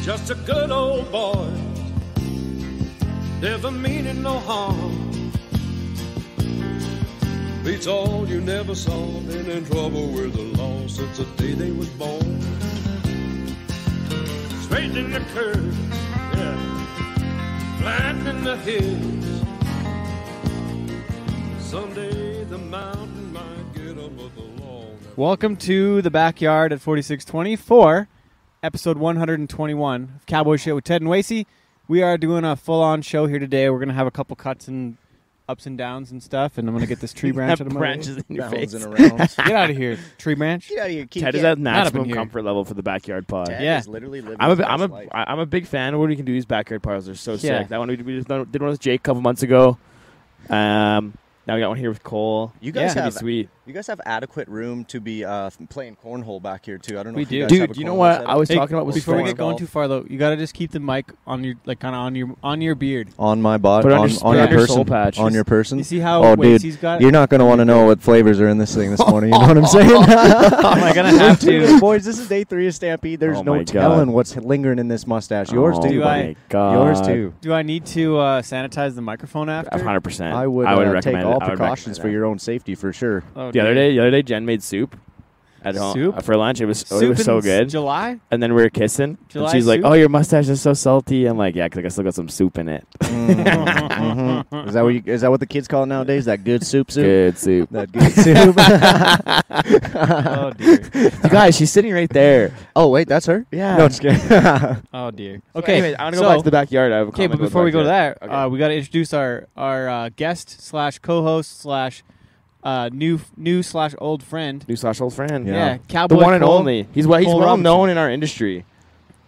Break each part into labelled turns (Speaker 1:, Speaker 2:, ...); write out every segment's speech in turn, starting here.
Speaker 1: just a good old boy, never meaning no harm. Beats all you never saw, been in trouble with the law since the day they was born. Straight in the curve, yeah, flat in the hills. Someday the mountain might get above the law.
Speaker 2: Welcome to the backyard at 4624, episode 121 of Cowboy Shit with Ted and Wacey. We are doing a full-on show here today. We're going to have a couple cuts and ups and downs and stuff, and I'm going to get this tree branch out of my way.
Speaker 3: Branches in your face.
Speaker 2: Get out of here, tree branch.
Speaker 3: Get out of here.
Speaker 4: Ted is at maximum comfort level for the backyard pod.
Speaker 3: Ted
Speaker 2: Yeah.
Speaker 3: is literally living
Speaker 4: I'm a big fan of what we can do. These backyard pods are so sick. That one we just did one with Jake a couple months ago. Now we got one here with Cole.
Speaker 3: You guys have
Speaker 4: sweet.
Speaker 3: You guys have adequate room to be playing cornhole back here too. I don't know.
Speaker 2: We
Speaker 3: if
Speaker 2: do.
Speaker 3: you guys
Speaker 4: Dude,
Speaker 3: have a
Speaker 4: you know
Speaker 3: cornhole
Speaker 4: what
Speaker 3: setup.
Speaker 4: I was talking about? Was
Speaker 2: Before we get
Speaker 3: golf.
Speaker 2: going too far, though, you got to just keep the mic on your, like, kind of on your beard.
Speaker 5: On my body,
Speaker 4: Put it
Speaker 5: on
Speaker 4: on
Speaker 5: your
Speaker 4: your soul
Speaker 5: person,
Speaker 4: patch.
Speaker 5: on your person.
Speaker 2: You see how
Speaker 5: Oh, dude,
Speaker 2: Wacey's got it?
Speaker 5: you're not going to want to know what flavors are in this thing this morning. You know what I'm saying?
Speaker 2: Am I going to have to?
Speaker 5: Boys, this is day 3 of Stampede. There's
Speaker 4: Oh
Speaker 5: no
Speaker 4: my
Speaker 5: telling
Speaker 4: God.
Speaker 5: what's lingering in this mustache. Yours too.
Speaker 2: Do
Speaker 5: buddy.
Speaker 2: I-
Speaker 4: God.
Speaker 5: Yours too.
Speaker 2: Do I need to sanitize the microphone after?
Speaker 4: 100%.
Speaker 5: I would take
Speaker 4: recommend
Speaker 5: all
Speaker 4: it. I would
Speaker 5: precautions for
Speaker 4: recommend
Speaker 5: your own safety for sure.
Speaker 2: Oh,
Speaker 4: The other day, Jen made soup at home
Speaker 2: Soup?
Speaker 4: for lunch. It was
Speaker 2: Soup
Speaker 4: so
Speaker 2: in
Speaker 4: good.
Speaker 2: July?
Speaker 4: And then we were kissing,
Speaker 2: July
Speaker 4: and she's like,
Speaker 2: soup?
Speaker 4: "Oh, your mustache is so salty." I'm like, "Yeah, because I still got some soup in it."
Speaker 5: Mhm. Is that what the kids call it nowadays? That good soup?
Speaker 4: Good soup.
Speaker 5: That good soup.
Speaker 2: Oh, dear.
Speaker 4: You guys, she's sitting right there.
Speaker 5: Oh wait, that's her.
Speaker 4: Yeah.
Speaker 5: No, just kidding.
Speaker 2: Oh, dear.
Speaker 4: Okay,
Speaker 2: Okay,
Speaker 4: I want to go back to the backyard. I have a
Speaker 2: Okay,
Speaker 4: comment
Speaker 2: but
Speaker 4: about
Speaker 2: before we go to
Speaker 4: backyard.
Speaker 2: that,
Speaker 4: Okay.
Speaker 2: we got to introduce our guest slash co-host slash new slash old friend.
Speaker 4: New/old friend.
Speaker 2: Yeah,
Speaker 4: The
Speaker 2: Cowboy
Speaker 4: one and
Speaker 2: Cole.
Speaker 4: only. He's well
Speaker 2: Robertson.
Speaker 4: known in our industry.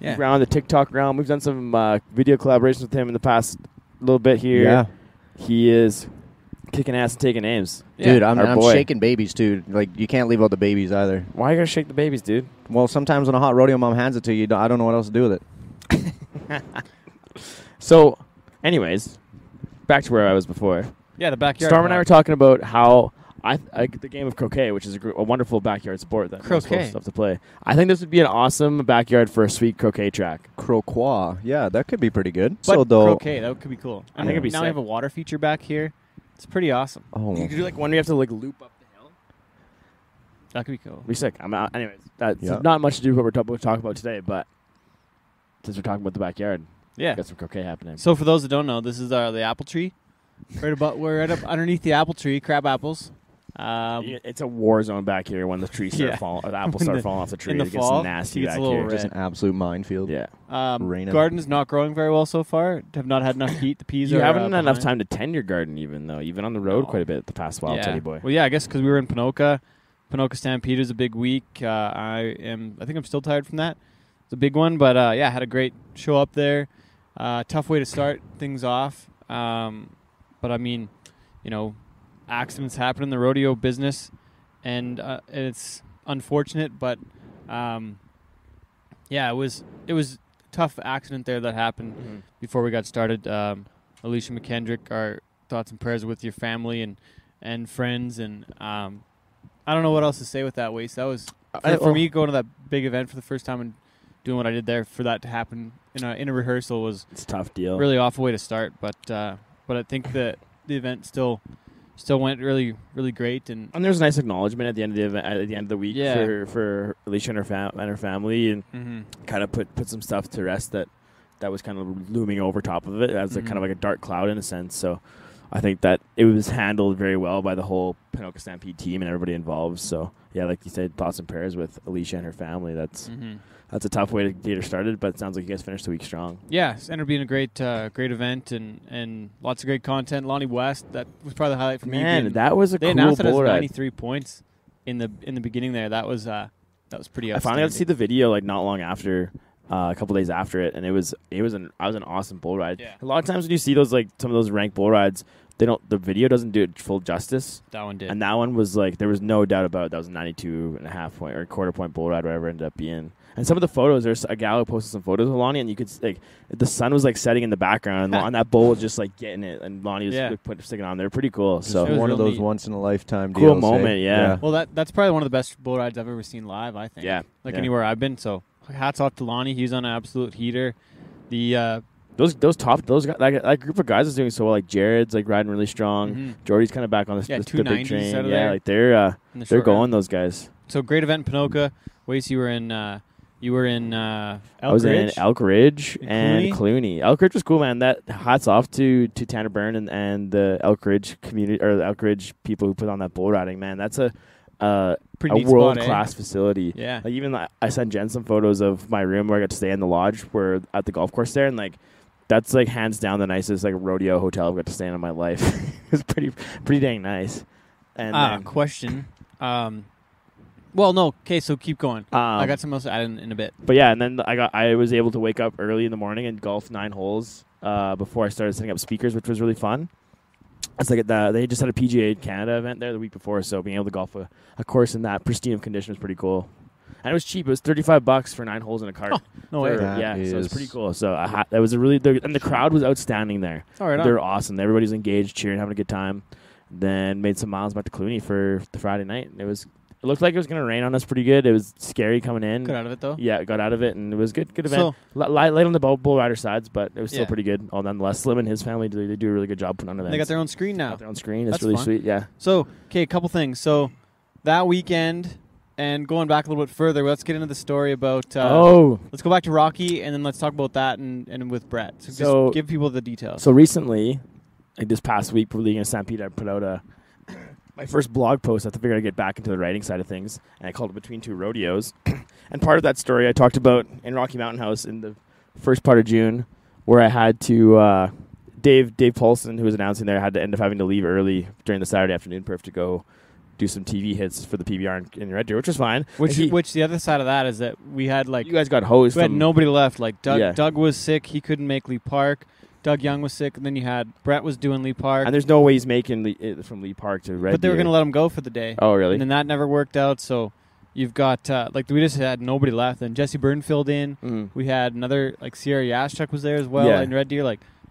Speaker 2: Yeah.
Speaker 4: Around the TikTok realm. We've done some video collaborations with him in the past little bit here.
Speaker 5: Yeah.
Speaker 4: He is kicking ass and taking names.
Speaker 5: Dude, I'm
Speaker 4: Our boy.
Speaker 5: shaking babies too. Like you can't leave out the babies either.
Speaker 4: Why you gotta shake the babies, dude?
Speaker 5: Well, sometimes when a hot rodeo mom hands it to you, I don't know what else to do with it.
Speaker 4: So, anyways, back to where I was before.
Speaker 2: Yeah, the backyard.
Speaker 4: Storm and I were talking about how the game of croquet, which is a wonderful backyard sport that most
Speaker 2: Croquet.
Speaker 4: folks love to play. I think this would be an awesome backyard for a sweet croquet track.
Speaker 5: Croquois. Yeah, that could be pretty good.
Speaker 2: But
Speaker 5: so though,
Speaker 2: croquet, that could be cool.
Speaker 4: I think it'd be
Speaker 2: now we
Speaker 4: sick.
Speaker 2: have a water feature back here. It's pretty awesome.
Speaker 5: oh,
Speaker 4: You could do like one where you have to like loop up the hill.
Speaker 2: That could be cool.
Speaker 4: Be sick. I'm out. Anyways, that's
Speaker 5: Yeah.
Speaker 4: not much to do with what we're talking about today, but since we're talking about the backyard,
Speaker 2: Yeah.
Speaker 4: got some croquet happening.
Speaker 2: So for those that don't know, this is the apple tree. We're right up underneath the apple tree, crab apples.
Speaker 4: It's a war zone back here when the trees start
Speaker 2: Yeah.
Speaker 4: falling, or the apples
Speaker 2: In
Speaker 4: start
Speaker 2: the-
Speaker 4: falling off the tree.
Speaker 2: in the
Speaker 4: It gets
Speaker 2: fall,
Speaker 4: nasty
Speaker 2: it gets
Speaker 4: back
Speaker 2: a little
Speaker 4: here.
Speaker 2: red.
Speaker 5: just an absolute minefield.
Speaker 4: Yeah.
Speaker 5: Raining.
Speaker 2: Garden's not growing very well so far. Have not had enough heat. The peas
Speaker 4: You
Speaker 2: are
Speaker 4: haven't had enough
Speaker 2: behind.
Speaker 4: time to tend your garden, even though you've been on the road
Speaker 2: No.
Speaker 4: quite a bit the past while,
Speaker 2: Yeah.
Speaker 4: Teddy boy.
Speaker 2: Well, yeah, I guess because we were in Ponoka. Ponoka Stampede is a big week. I think I'm still tired from that. It's a big one, but yeah, had a great show up there. Tough way to start things off. But I mean, you know, accidents happen in the rodeo business, and it's unfortunate. But yeah, it was a tough accident there that happened before we got started. Alicia McKendrick, our thoughts and prayers with your family and friends, and I don't know what else to say with that, Wace. That was for me going to that big event for the first time and doing what I did there. For that to happen in a rehearsal was
Speaker 4: It's a tough deal.
Speaker 2: really awful way to start. But I think that the event still went really, really great. And
Speaker 4: And there's a nice acknowledgement at the end of the event, at the end of the week
Speaker 2: Yeah.
Speaker 4: for Alicia and her family, and
Speaker 2: mhm.
Speaker 4: kind of put some stuff to rest that was kind of looming over top of it as a kind of like a dark cloud in a sense. So I think that it was handled very well by the whole Ponoka Stampede team and everybody involved. So yeah, like you said, thoughts and prayers with Alicia and her family. That's a tough way to get her started, but it sounds like you guys finished the week strong.
Speaker 2: Yeah, it's ended up being a great event and lots of great content. Lonnie West, that was probably the highlight for me.
Speaker 4: Man, that was a
Speaker 2: They
Speaker 4: cool
Speaker 2: announced it as
Speaker 4: bull ride.
Speaker 2: 93 points in the beginning there. That was pretty.
Speaker 4: I finally got to see the video like not long after, a couple days after it, and it was an awesome bull ride.
Speaker 2: Yeah.
Speaker 4: A lot of times when you see those like some of those ranked bull rides, the video doesn't do it full justice.
Speaker 2: That one did.
Speaker 4: And that one was like, there was no doubt about it. That was a 92.5 point or quarter point bull ride, whatever it ended up being. And some of the photos, there's a gal who posted some photos of Lonnie, and you could like the sun was like setting in the background, and that bull was just like getting it, and Lonnie was sticking on there. Pretty cool. So
Speaker 2: It was
Speaker 5: one of
Speaker 2: real
Speaker 5: those
Speaker 2: neat.
Speaker 5: once in a lifetime
Speaker 4: Cool
Speaker 5: deals.
Speaker 4: moment, yeah.
Speaker 2: Well, that's probably one of the best bull rides I've ever seen live, I think.
Speaker 4: Yeah.
Speaker 2: Like
Speaker 4: Yeah.
Speaker 2: anywhere I've been. So hats off to Lonnie. He was on an absolute heater. The
Speaker 4: those guys, that group of guys is doing so well. Like Jared's like riding really strong. Jordy's kind of back on the big train.
Speaker 2: Out of
Speaker 4: yeah,
Speaker 2: there
Speaker 4: like they're going round. Those guys.
Speaker 2: So great event in Ponoka. Wacey, you were in Elk
Speaker 4: I was
Speaker 2: Ridge?
Speaker 4: in Elk Ridge and Clooney. Elk Ridge was cool, man. That hats off to Tanner Byrne and the Elk Ridge community or the Elk Ridge people who put on that bull riding. Man, that's a world class facility.
Speaker 2: Yeah.
Speaker 4: Like even I sent Jen some photos of my room where I got to stay in the lodge where at the golf course there, and like that's like hands down the nicest like rodeo hotel I've got to stay in my life. It was pretty dang nice. And
Speaker 2: question. Well, no. Okay, so keep going. I got something else to add in a bit.
Speaker 4: But yeah, and then I was able to wake up early in the morning and golf 9 holes before I started setting up speakers, which was really fun. It's like they just had a PGA Canada event there the week before, so being able to golf a course in that pristine condition was pretty cool. And it was cheap. It was $35 for 9 holes in a cart.
Speaker 2: Oh, no way.
Speaker 4: Yeah, so it was pretty cool. So that was and the crowd was outstanding there.
Speaker 2: All right,
Speaker 4: they were awesome. Everybody's engaged, cheering, having a good time. Then made some miles back to Clooney for the Friday night. And it looked like it was going to rain on us pretty good. It was scary coming in.
Speaker 2: Got out of it, though?
Speaker 4: Yeah, got out of it, and it was good event.
Speaker 2: So,
Speaker 4: light on the bull rider sides, but it was still pretty good. All nonetheless, Slim and his family, they do a really good job putting on events.
Speaker 2: They got their own screen now.
Speaker 4: Got their own screen. It's
Speaker 2: That's
Speaker 4: really
Speaker 2: fun.
Speaker 4: sweet, yeah.
Speaker 2: So, okay, a couple things. So, that weekend, and going back a little bit further, let's get into the story about... let's go back to Rocky, and then let's talk about that and with Brett. So just give people the details.
Speaker 4: So, recently, like this past week, for League of Stampede, I put out my first blog post. I figured I'd get back into the writing side of things, and I called it Between Two Rodeos. And part of that story I talked about in Rocky Mountain House in the first part of June, where I had to Dave Paulson, who was announcing there, had to end up having to leave early during the Saturday afternoon perf to go do some TV hits for the PBR in Red Deer, which was fine.
Speaker 2: Which the other side of that is that we had like
Speaker 4: you guys got hosts.
Speaker 2: We had nobody left. Like Doug was sick; he couldn't make Lee Park. Doug Young was sick, and then you had Brett was doing Lee Park.
Speaker 4: And there's no way he's making it from Lee Park to Red Deer.
Speaker 2: But they were going to let him go for the day.
Speaker 4: Oh, really?
Speaker 2: And then that never worked out, so you've got, we just had nobody left. And Jesse Byrne filled in. Mm-hmm. We had another, Sierra Yaschuk was there as well in Red Deer.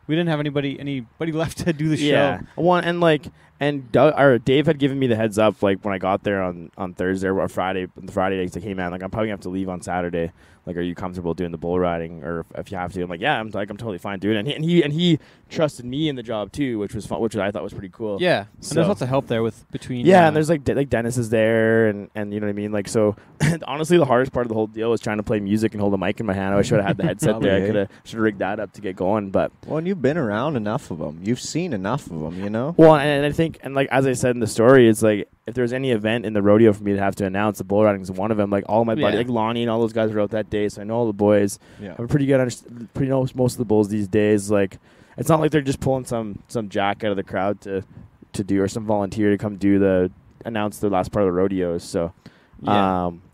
Speaker 2: We didn't have anybody left to do the show.
Speaker 4: Yeah. Well, and Dave had given me the heads up, when I got there on Thursday or Friday. The Friday, he's like, hey, man, I'm probably going to have to leave on Saturday. Are you comfortable doing the bull riding, or if you have to? I'm like, yeah, I'm totally fine doing it. And he trusted me in the job too, which was fun, which I thought was pretty cool.
Speaker 2: Yeah, so. And there's lots of help there between.
Speaker 4: Yeah, and there's Dennis is there, and you know what I mean. So honestly, the hardest part of the whole deal was trying to play music and hold a mic in my hand. I should have had the headset there. I should have rigged that up to get going. But
Speaker 5: and you've been around enough of them. You've seen enough of them, you know.
Speaker 4: Well, and I think, as I said in the story, it's if there's any event in the rodeo for me to have to announce, the bull riding is one of them. All my buddies, Lonnie and all those guys were out that day, so I know all the boys.
Speaker 5: Yeah.
Speaker 4: I'm pretty good. Pretty know most of the bulls these days. It's not like they're just pulling some jack out of the crowd to do, or some volunteer to come announce the last part of the rodeos. So, it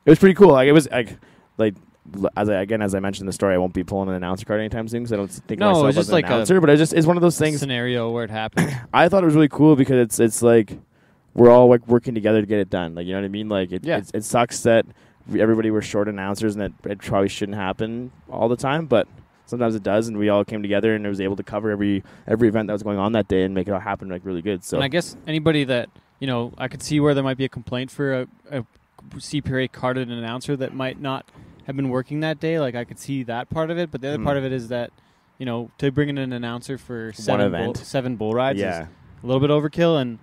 Speaker 4: was pretty cool. It was as I mentioned in the story, I won't be pulling an announcer card anytime soon because I don't think of myself as an announcer. But it's one of those things.
Speaker 2: Scenario where it happened.
Speaker 4: I thought it was really cool because it's we're all working together to get it done. You know what I mean? It sucks that everybody were short announcers, and it probably shouldn't happen all the time, but sometimes it does, and we all came together and was able to cover every event that was going on that day and make it all happen really good. So,
Speaker 2: and I guess anybody that I could see where there might be a complaint for a CPRA carded announcer that might not have been working that day. I could see that part of it, but the other part of it is that to bring in an announcer for seven bull rides is a little bit overkill. And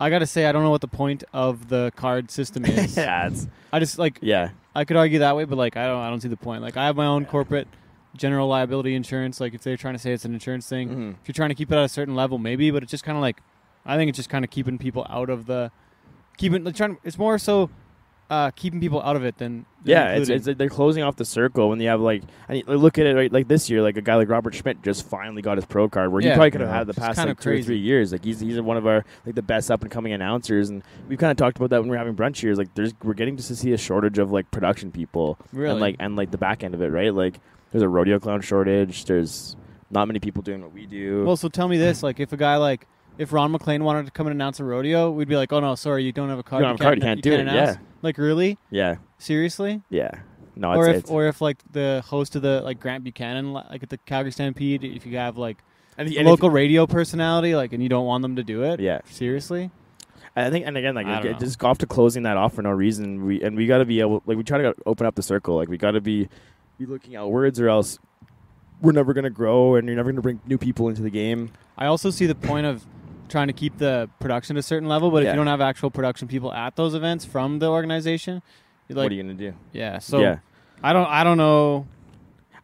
Speaker 2: I gotta say, I don't know what the point of the card system is. I could argue that way, but I don't see the point. I have my own corporate general liability insurance. If they're trying to say it's an insurance thing, if you're trying to keep it at a certain level, maybe. But it's just kind of I think it's just kind of keeping people out of it's more so keeping people out of it than
Speaker 4: it's they're closing off the circle when you have look at it right, this year, a guy like Robert Schmidt just finally got his pro card, where he probably could have had the past 2 or 3 years. He's one of our the best up and coming announcers, and we've kind of talked about that when we were having brunch here. We're getting to see a shortage of production people,
Speaker 2: really,
Speaker 4: and the back end of it, right? There's a rodeo clown shortage. There's not many people doing what we do.
Speaker 2: Well, so tell me this: if a guy if Ron McLean wanted to come and announce a rodeo, we'd be like, oh no, sorry, you don't have a card.
Speaker 4: You don't have a card, you can't do it.
Speaker 2: Announce.
Speaker 4: Yeah.
Speaker 2: Really?
Speaker 4: Yeah.
Speaker 2: Seriously?
Speaker 4: Yeah. No,
Speaker 2: or if the host of the Grant Buchanan at the Calgary Stampede, if you have a local radio personality and you don't want them to do it, seriously.
Speaker 4: I think, and again, it just go off to closing that off for no reason. We got to be able, we try to open up the circle. We got to be be looking outwards, or else we're never going to grow, and you're never going to bring new people into the game.
Speaker 2: I also see the point of trying to keep the production at a certain level, but if
Speaker 4: Yeah.
Speaker 2: you don't have actual production people at those events from the organization, you're like,
Speaker 4: What are you going to do?
Speaker 2: yeah. So I don't know.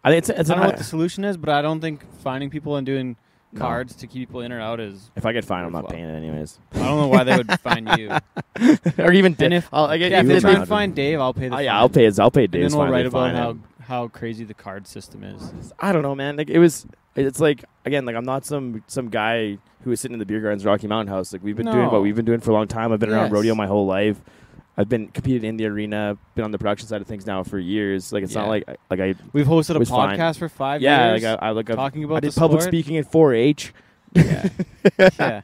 Speaker 4: I think it's
Speaker 2: I don't know what the solution is, but I don't think finding people and doing cards to keep people in or out is.
Speaker 4: If I get fined, I'm not
Speaker 2: worthwhile.
Speaker 4: paying it anyways.
Speaker 2: I don't know why they would find you.
Speaker 4: Or even
Speaker 2: And if if they try and find Dave, I'll pay the.
Speaker 4: Oh
Speaker 2: fine.
Speaker 4: yeah, I'll pay. I'll pay
Speaker 2: And
Speaker 4: Dave's
Speaker 2: then we'll
Speaker 4: fine.
Speaker 2: write
Speaker 4: They
Speaker 2: about
Speaker 4: fine him.
Speaker 2: how crazy the card system is.
Speaker 4: I don't know, man. Like it's like again, like I'm not some guy who is sitting in the beer gardens Rocky Mountain House. Like we've been doing what we've been doing for a long time. I've been around rodeo my whole life. I've been competed in the arena, been on the production side of things now for years. Like it's not like I
Speaker 2: we've hosted a
Speaker 4: was fine.
Speaker 2: podcast for 5
Speaker 4: yeah,
Speaker 2: years.
Speaker 4: like I
Speaker 2: talking about
Speaker 4: I did
Speaker 2: the
Speaker 4: public
Speaker 2: sport.
Speaker 4: speaking at 4-H.
Speaker 2: Yeah, yeah.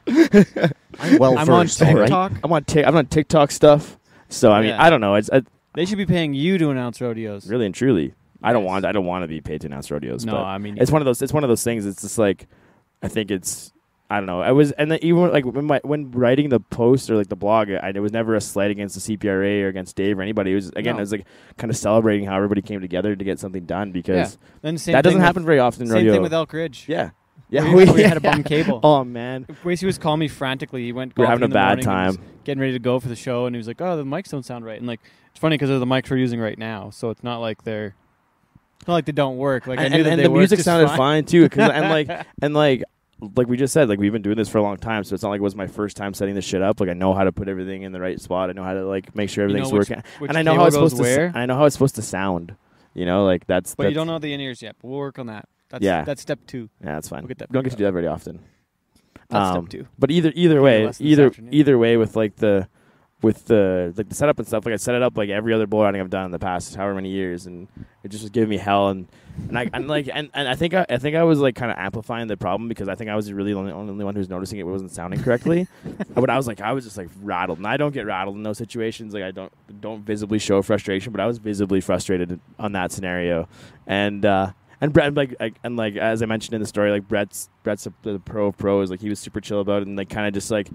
Speaker 5: Well,
Speaker 2: I'm on
Speaker 5: first, all right.
Speaker 2: TikTok.
Speaker 4: I'm on TikTok stuff. So I mean,
Speaker 2: Yeah.
Speaker 4: I don't know. It's
Speaker 2: They should be paying you to announce rodeos.
Speaker 4: really and truly. I don't want to be paid to announce rodeos.
Speaker 2: No,
Speaker 4: but
Speaker 2: I mean
Speaker 4: it's one of those things. It's just like I think it's. I don't know. I was, and then even like when writing the post or like the blog, it was never a slight against the CPRA or against Dave or anybody. It was it was like kind of celebrating how everybody came together to get something done because
Speaker 2: Then same
Speaker 4: that doesn't
Speaker 2: thing
Speaker 4: happen very often in
Speaker 2: Same
Speaker 4: rodeo.
Speaker 2: thing with Elk Ridge.
Speaker 4: Yeah, yeah.
Speaker 2: We had a bum cable.
Speaker 4: Oh man,
Speaker 2: Wacey was calling me frantically. He went
Speaker 4: we're
Speaker 2: golfing
Speaker 4: having a
Speaker 2: in the
Speaker 4: bad
Speaker 2: morning and
Speaker 4: time.
Speaker 2: was getting ready to go for the show, and he was like, "Oh, the mics don't sound right." And like, it's funny because they're the mics we're using right now, so it's not like they don't work. Like I knew that
Speaker 4: and
Speaker 2: they
Speaker 4: the
Speaker 2: worked
Speaker 4: music
Speaker 2: just
Speaker 4: sounded
Speaker 2: fine.
Speaker 4: fine too. And like we just said, like we've been doing this for a long time, so it's not like it was my first time setting this shit up. Like I know how to put everything in the right spot. I know how to like make sure everything's working, and I know how it's supposed to. I know how it's supposed to sound. You know, like that's.
Speaker 2: But you don't know the in-ears yet. But we'll work on that. That's step 2.
Speaker 4: Yeah, that's fine.
Speaker 2: We'll get that
Speaker 4: We don't get to do that very often.
Speaker 2: That's step 2.
Speaker 4: But either way,
Speaker 2: less this afternoon.
Speaker 4: either way, with the setup and stuff, like I set it up like every other bull riding I've done in the past however many years, and it just was giving me hell. And I think I was like kind of amplifying the problem because I think I was really the only one who's noticing it wasn't sounding correctly. But I was just like rattled, and I don't get rattled in those situations. Like I don't visibly show frustration, but I was visibly frustrated on that scenario, and Brett, like as I mentioned in the story, like Brett's the pro of pros. Like he was super chill about it, and like kind of just like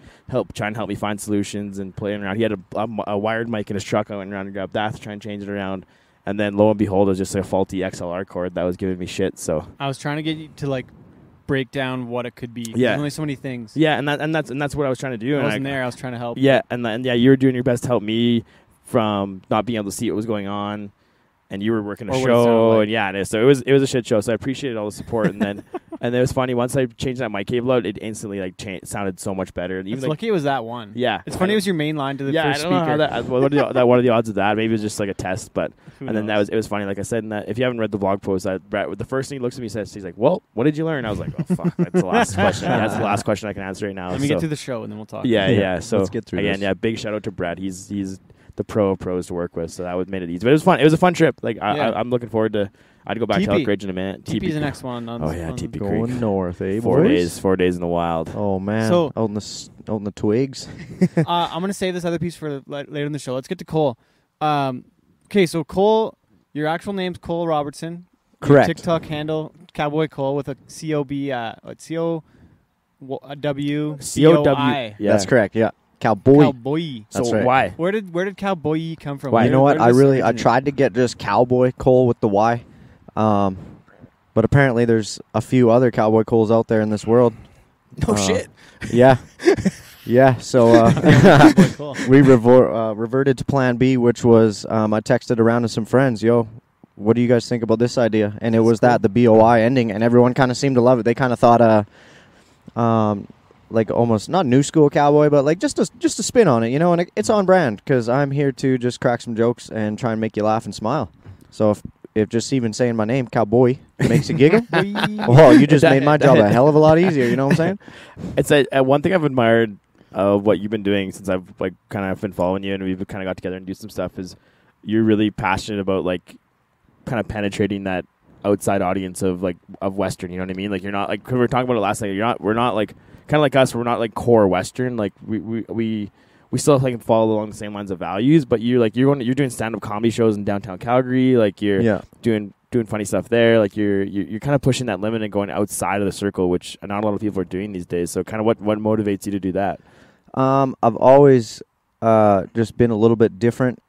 Speaker 4: try and help me find solutions and playing around. He had a wired mic in his truck. I went around and grabbed that to try and change it around, and then lo and behold, it was just a faulty XLR cord that was giving me shit. So
Speaker 2: I was trying to get you to like break down what it could be.
Speaker 4: Yeah.
Speaker 2: There's only so many things.
Speaker 4: yeah, and that's what I was trying to do.
Speaker 2: I
Speaker 4: and
Speaker 2: wasn't there. I was trying to help.
Speaker 4: Yeah, and you were doing your best to help me from not being able to see what was going on. And you were working a
Speaker 2: Or what it sounded
Speaker 4: show,
Speaker 2: like.
Speaker 4: and yeah, so it was a shit show. So I appreciated all the support, and then and it was funny once I changed that mic cable out, it instantly like sounded so much better. And
Speaker 2: It's
Speaker 4: even
Speaker 2: lucky it was that one.
Speaker 4: yeah,
Speaker 2: It's funny it was your main line to the
Speaker 4: yeah.
Speaker 2: first
Speaker 4: I don't
Speaker 2: speaker.
Speaker 4: know how that. What are the odds of that? Maybe it was just like a test, but
Speaker 2: Who
Speaker 4: and then
Speaker 2: knows?
Speaker 4: it was funny. Like I said, in that if you haven't read the blog post, Brett, the first thing he looks at me and says, he's like, "Well, what did you learn?" I was like, "Oh fuck, that's the last question. That's the last question I can answer right now."
Speaker 2: Let me
Speaker 4: so.
Speaker 2: get through the show and then we'll talk.
Speaker 4: Yeah. So
Speaker 5: Let's get through
Speaker 4: again,
Speaker 5: this.
Speaker 4: yeah, big shout out to Brett. He's the pro of pros to work with, so that would made it easy. But it was fun. It was a fun trip. Like
Speaker 2: Yeah.
Speaker 4: I'm looking forward to. I'd go back to
Speaker 2: TP.
Speaker 4: Elk Ridge in a minute.
Speaker 2: TP's the next one.
Speaker 4: Oh yeah, TP Creek.
Speaker 5: Going north, eh,
Speaker 4: 4
Speaker 5: boys?
Speaker 4: 4 days in the wild.
Speaker 5: Oh man,
Speaker 2: So-
Speaker 5: out in the twigs.
Speaker 2: I'm going to save this other piece for later in the show. Let's get to Cole. Okay, so Cole, your actual name's Cole Robertson.
Speaker 5: Correct.
Speaker 2: Your TikTok handle, Cowboy Cole, with a C-O-B, C-O-W-C-O-I.
Speaker 4: Yeah.
Speaker 5: That's correct. Yeah, cowboy.
Speaker 2: Cowboy.
Speaker 4: So
Speaker 5: That's right.
Speaker 4: why?
Speaker 2: Where did Cowboy come from?
Speaker 4: Why?
Speaker 5: You know what?
Speaker 2: Where did this
Speaker 5: I
Speaker 2: originate?
Speaker 5: tried to get just Cowboy Cole with the Y, but apparently there's a few other Cowboy Coles out there in this world.
Speaker 4: No shit.
Speaker 5: Yeah, yeah. So
Speaker 2: Cowboy Cole.
Speaker 5: we reverted to Plan B, which was I texted around to some friends, "Yo, what do you guys think about this idea?" And it was the BOI ending, and everyone kind of seemed to love it. They kind of thought, like almost not new school cowboy, but like just a spin on it, you know. And it's on brand because I'm here to just crack some jokes and try and make you laugh and smile. So if just even saying my name, Cowboy, makes you giggle, well, you just made my job a hell of a lot easier. You know what I'm saying?
Speaker 4: It's one thing I've admired of what you've been doing since I've like kind of been following you and we've kind of got together and do some stuff is you're really passionate about like kind of penetrating that outside audience of Western. You know what I mean? Like you're not like 'cause we were talking about it last night. We're not like kind of like us. We're not like core Western. Like we still like follow along the same lines of values. But you're doing stand-up comedy shows in downtown Calgary. Like you're doing funny stuff there. Like you're kind of pushing that limit and going outside of the circle, which not a lot of people are doing these days. So kind of what motivates you to do that?
Speaker 5: I've always just been a little bit different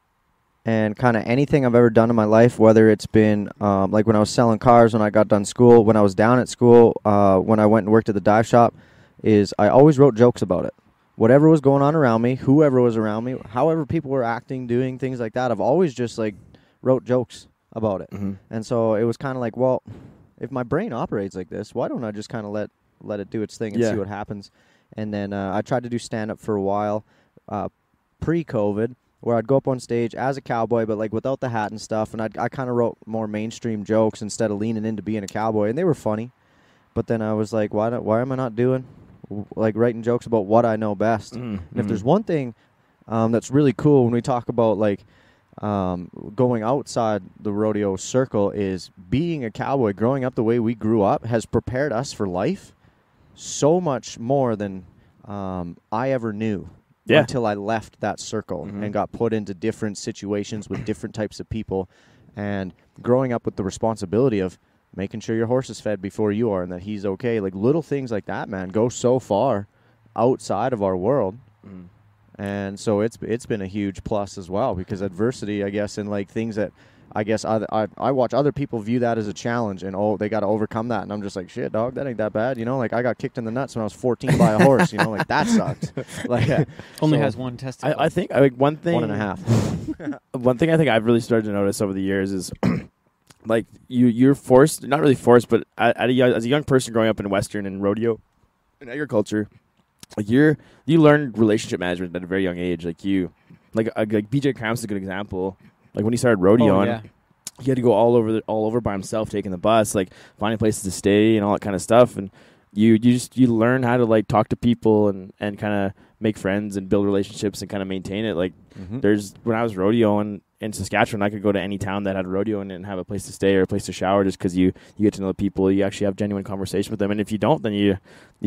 Speaker 5: and kind of anything I've ever done in my life, whether it's been like when I was selling cars, when I got done school, when I was down at school, when I went and worked at the dive shop, is I always wrote jokes about it. Whatever was going on around me, whoever was around me, however people were acting, doing things like that, I've always just like wrote jokes about it. And so it was kind of like, well, if my brain operates like this, why don't I just kind of let it do its thing and see what happens? And then I tried to do stand-up for a while pre-COVID, where I'd go up on stage as a cowboy, but like without the hat and stuff, and I kind of wrote more mainstream jokes instead of leaning into being a cowboy, and they were funny. But then I was like, why am I not doing like writing jokes about what I know best? And if there's one thing that's really cool when we talk about like going outside the rodeo circle, is being a cowboy, growing up the way we grew up, has prepared us for life so much more than I ever knew until I left that circle and got put into different situations with different types of people, and growing up with the responsibility of making sure your horse is fed before you are and that he's okay. Like little things like that, man, go so far outside of our world. And so it's been a huge plus as well, because adversity, I guess, and like things that I guess I watch other people view that as a challenge, and they got to overcome that, and I'm just like, shit, dog, that ain't that bad, you know. Like I got kicked in the nuts when I was 14 by a horse, you know, like that sucks. Like
Speaker 2: Only has one testicle.
Speaker 4: I think one thing,
Speaker 5: 1.5.
Speaker 4: one thing I think I've really started to notice over the years is like you're forced, not really forced, but as a young person growing up in Western and rodeo and agriculture, like you learn relationship management at a very young age. Like BJ Cramps is a good example. Like when he started rodeoing, he had to go all over by himself, taking the bus, like finding places to stay and all that kind of stuff. And you learn how to like talk to people and kind of make friends and build relationships and kind of maintain it. Like when I was rodeoing in Saskatchewan, I could go to any town that had a rodeo and have a place to stay or a place to shower, just because you get to know the people, you actually have genuine conversation with them. And if you don't, then you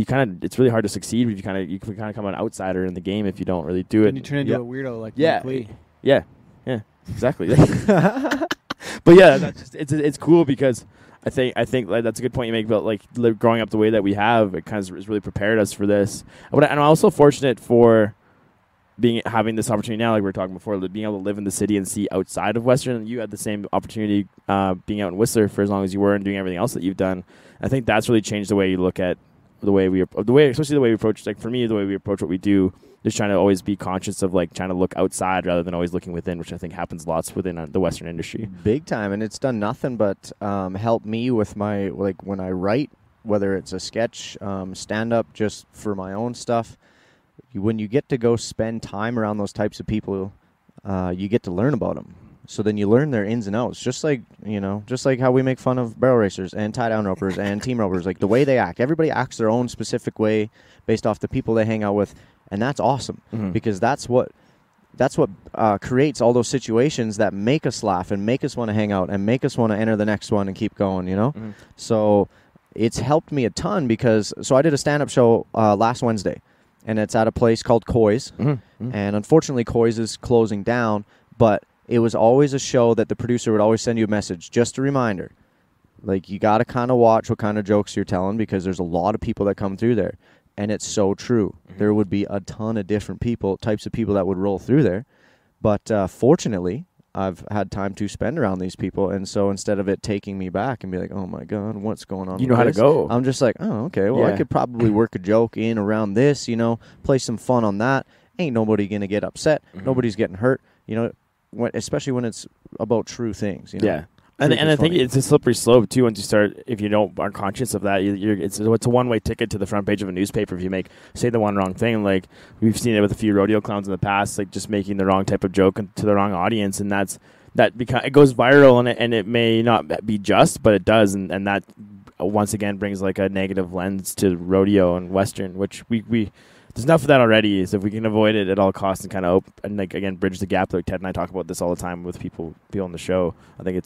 Speaker 4: kind of, it's really hard to succeed. You can kind of come an outsider in the game if you don't really do it.
Speaker 2: And you turn into a weirdo like Mike Lee.
Speaker 4: Yeah, exactly. But yeah, that's just it's cool, because I think like that's a good point you make about like growing up the way that we have. It kind of has really prepared us for this. And I'm also fortunate for having this opportunity now, like we were talking before, being able to live in the city and see outside of Western. And you had the same opportunity being out in Whistler for as long as you were and doing everything else that you've done. I think that's really changed the way you look at especially the way we approach. Like for me, the way we approach what we do, just trying to always be conscious of like trying to look outside rather than always looking within, which I think happens lots within the Western industry.
Speaker 5: Big time, and it's done nothing but help me with my, like when I write, whether it's a sketch, stand-up, just for my own stuff. When you get to go spend time around those types of people, you get to learn about them. So then you learn their ins and outs, just like how we make fun of barrel racers and tie-down ropers and team ropers, like the way they act. Everybody acts their own specific way based off the people they hang out with, and that's awesome because that's what creates all those situations that make us laugh and make us want to hang out and make us want to enter the next one and keep going, you know? So it's helped me a ton, because I did a stand-up show last Wednesday, and it's at a place called Coy's, and unfortunately Coy's is closing down, but it was always a show that the producer would always send you a message, just a reminder. Like, you got to kind of watch what kind of jokes you're telling, because there's a lot of people that come through there. And it's so true. There would be a ton of different types of people that would roll through there. But fortunately, I've had time to spend around these people. And so instead of it taking me back and be like, oh, my God, what's going on?
Speaker 4: You know how to go.
Speaker 5: I'm just like, oh, okay, well, I could probably work a joke in around this, play some fun on that. Ain't nobody going to get upset. Nobody's getting hurt, especially when it's about true things. Yeah.
Speaker 4: And I think it's a slippery slope too. Once you start, if you aren't conscious of that, it's a one-way ticket to the front page of a newspaper if you say the one wrong thing. Like we've seen it with a few rodeo clowns in the past, like just making the wrong type of joke to the wrong audience, and it goes viral, and it may not be just, but it does, and that once again brings like a negative lens to rodeo and Western, which we there's enough of that already. So if we can avoid it at all costs and kind of bridge the gap, like Ted and I talk about this all the time with people on the show. I think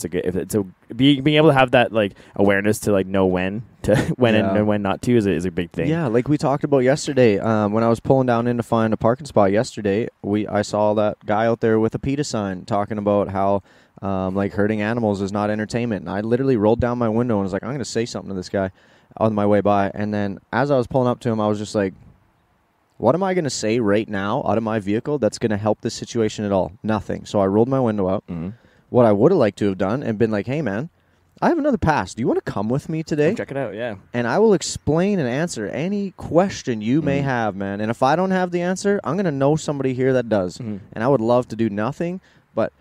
Speaker 4: being able to have that like awareness to like know when and when not to is a big thing. Yeah,
Speaker 5: like we talked about yesterday. When I was pulling down in to find a parking spot yesterday, I saw that guy out there with a PETA sign talking about how like hurting animals is not entertainment. And I literally rolled down my window and was like, I'm going to say something to this guy on my way by. And then as I was pulling up to him, I was just like, What am I going to say right now out of my vehicle that's going to help this situation at all? Nothing. So I rolled my window out.
Speaker 4: Mm-hmm.
Speaker 5: What I would have liked to have done and been like, hey, man, I have another pass. Do you want to come with me today?
Speaker 4: Check it out, yeah.
Speaker 5: And I will explain and answer any question you may have, man. And if I don't have the answer, I'm going to know somebody here that does. And I would love to do nothing but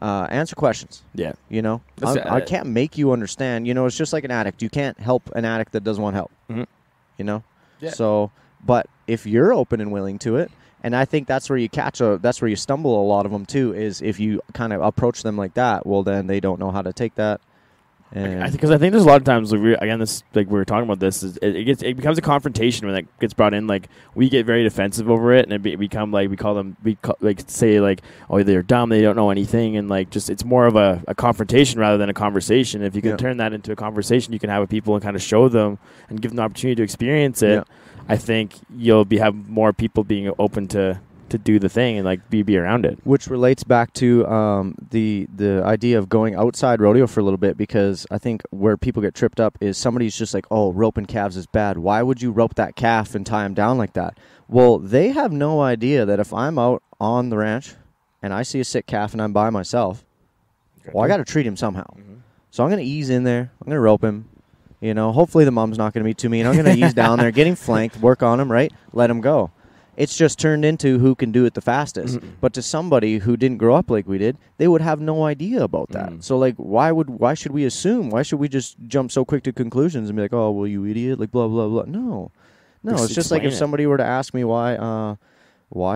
Speaker 5: answer questions.
Speaker 4: Yeah.
Speaker 5: You know? I can't make you understand. You know, it's just like an addict. You can't help an addict that doesn't want help. You know?
Speaker 4: Yeah.
Speaker 5: So, but if you're open and willing to it, and I think that's where you that's where you stumble a lot of them too, is if you kind of approach them like that, well, then they don't know how to take that. And
Speaker 4: Because I think there's a lot of times, this like we were talking about this, is it becomes a confrontation when that gets brought in. Like we get very defensive over it, and it become like say oh, they're dumb, they don't know anything, and like just it's more of a confrontation rather than a conversation. If you can turn that into a conversation, you can have with people and kind of show them and give them the opportunity to experience it. I think you'll have more people being open to do the thing and like be around it.
Speaker 5: Which relates back to the idea of going outside rodeo for a little bit, because I think where people get tripped up is somebody's just like, oh, roping calves is bad. Why would you rope that calf and tie him down like that? Well, they have no idea that if I'm out on the ranch and I see a sick calf and I'm by myself, well, I got to treat him somehow. So I'm going to ease in there. I'm going to rope him. You know, hopefully the mom's not going to be too mean. I'm going to ease down there, get him flanked, work on him, right? Let him go. It's just turned into who can do it the fastest. But to somebody who didn't grow up like we did, they would have no idea about that. So, like, why should we assume? Why should we just jump so quick to conclusions and be like, oh, well, you idiot, like, blah, blah, blah. No, it's just like if somebody were to ask me why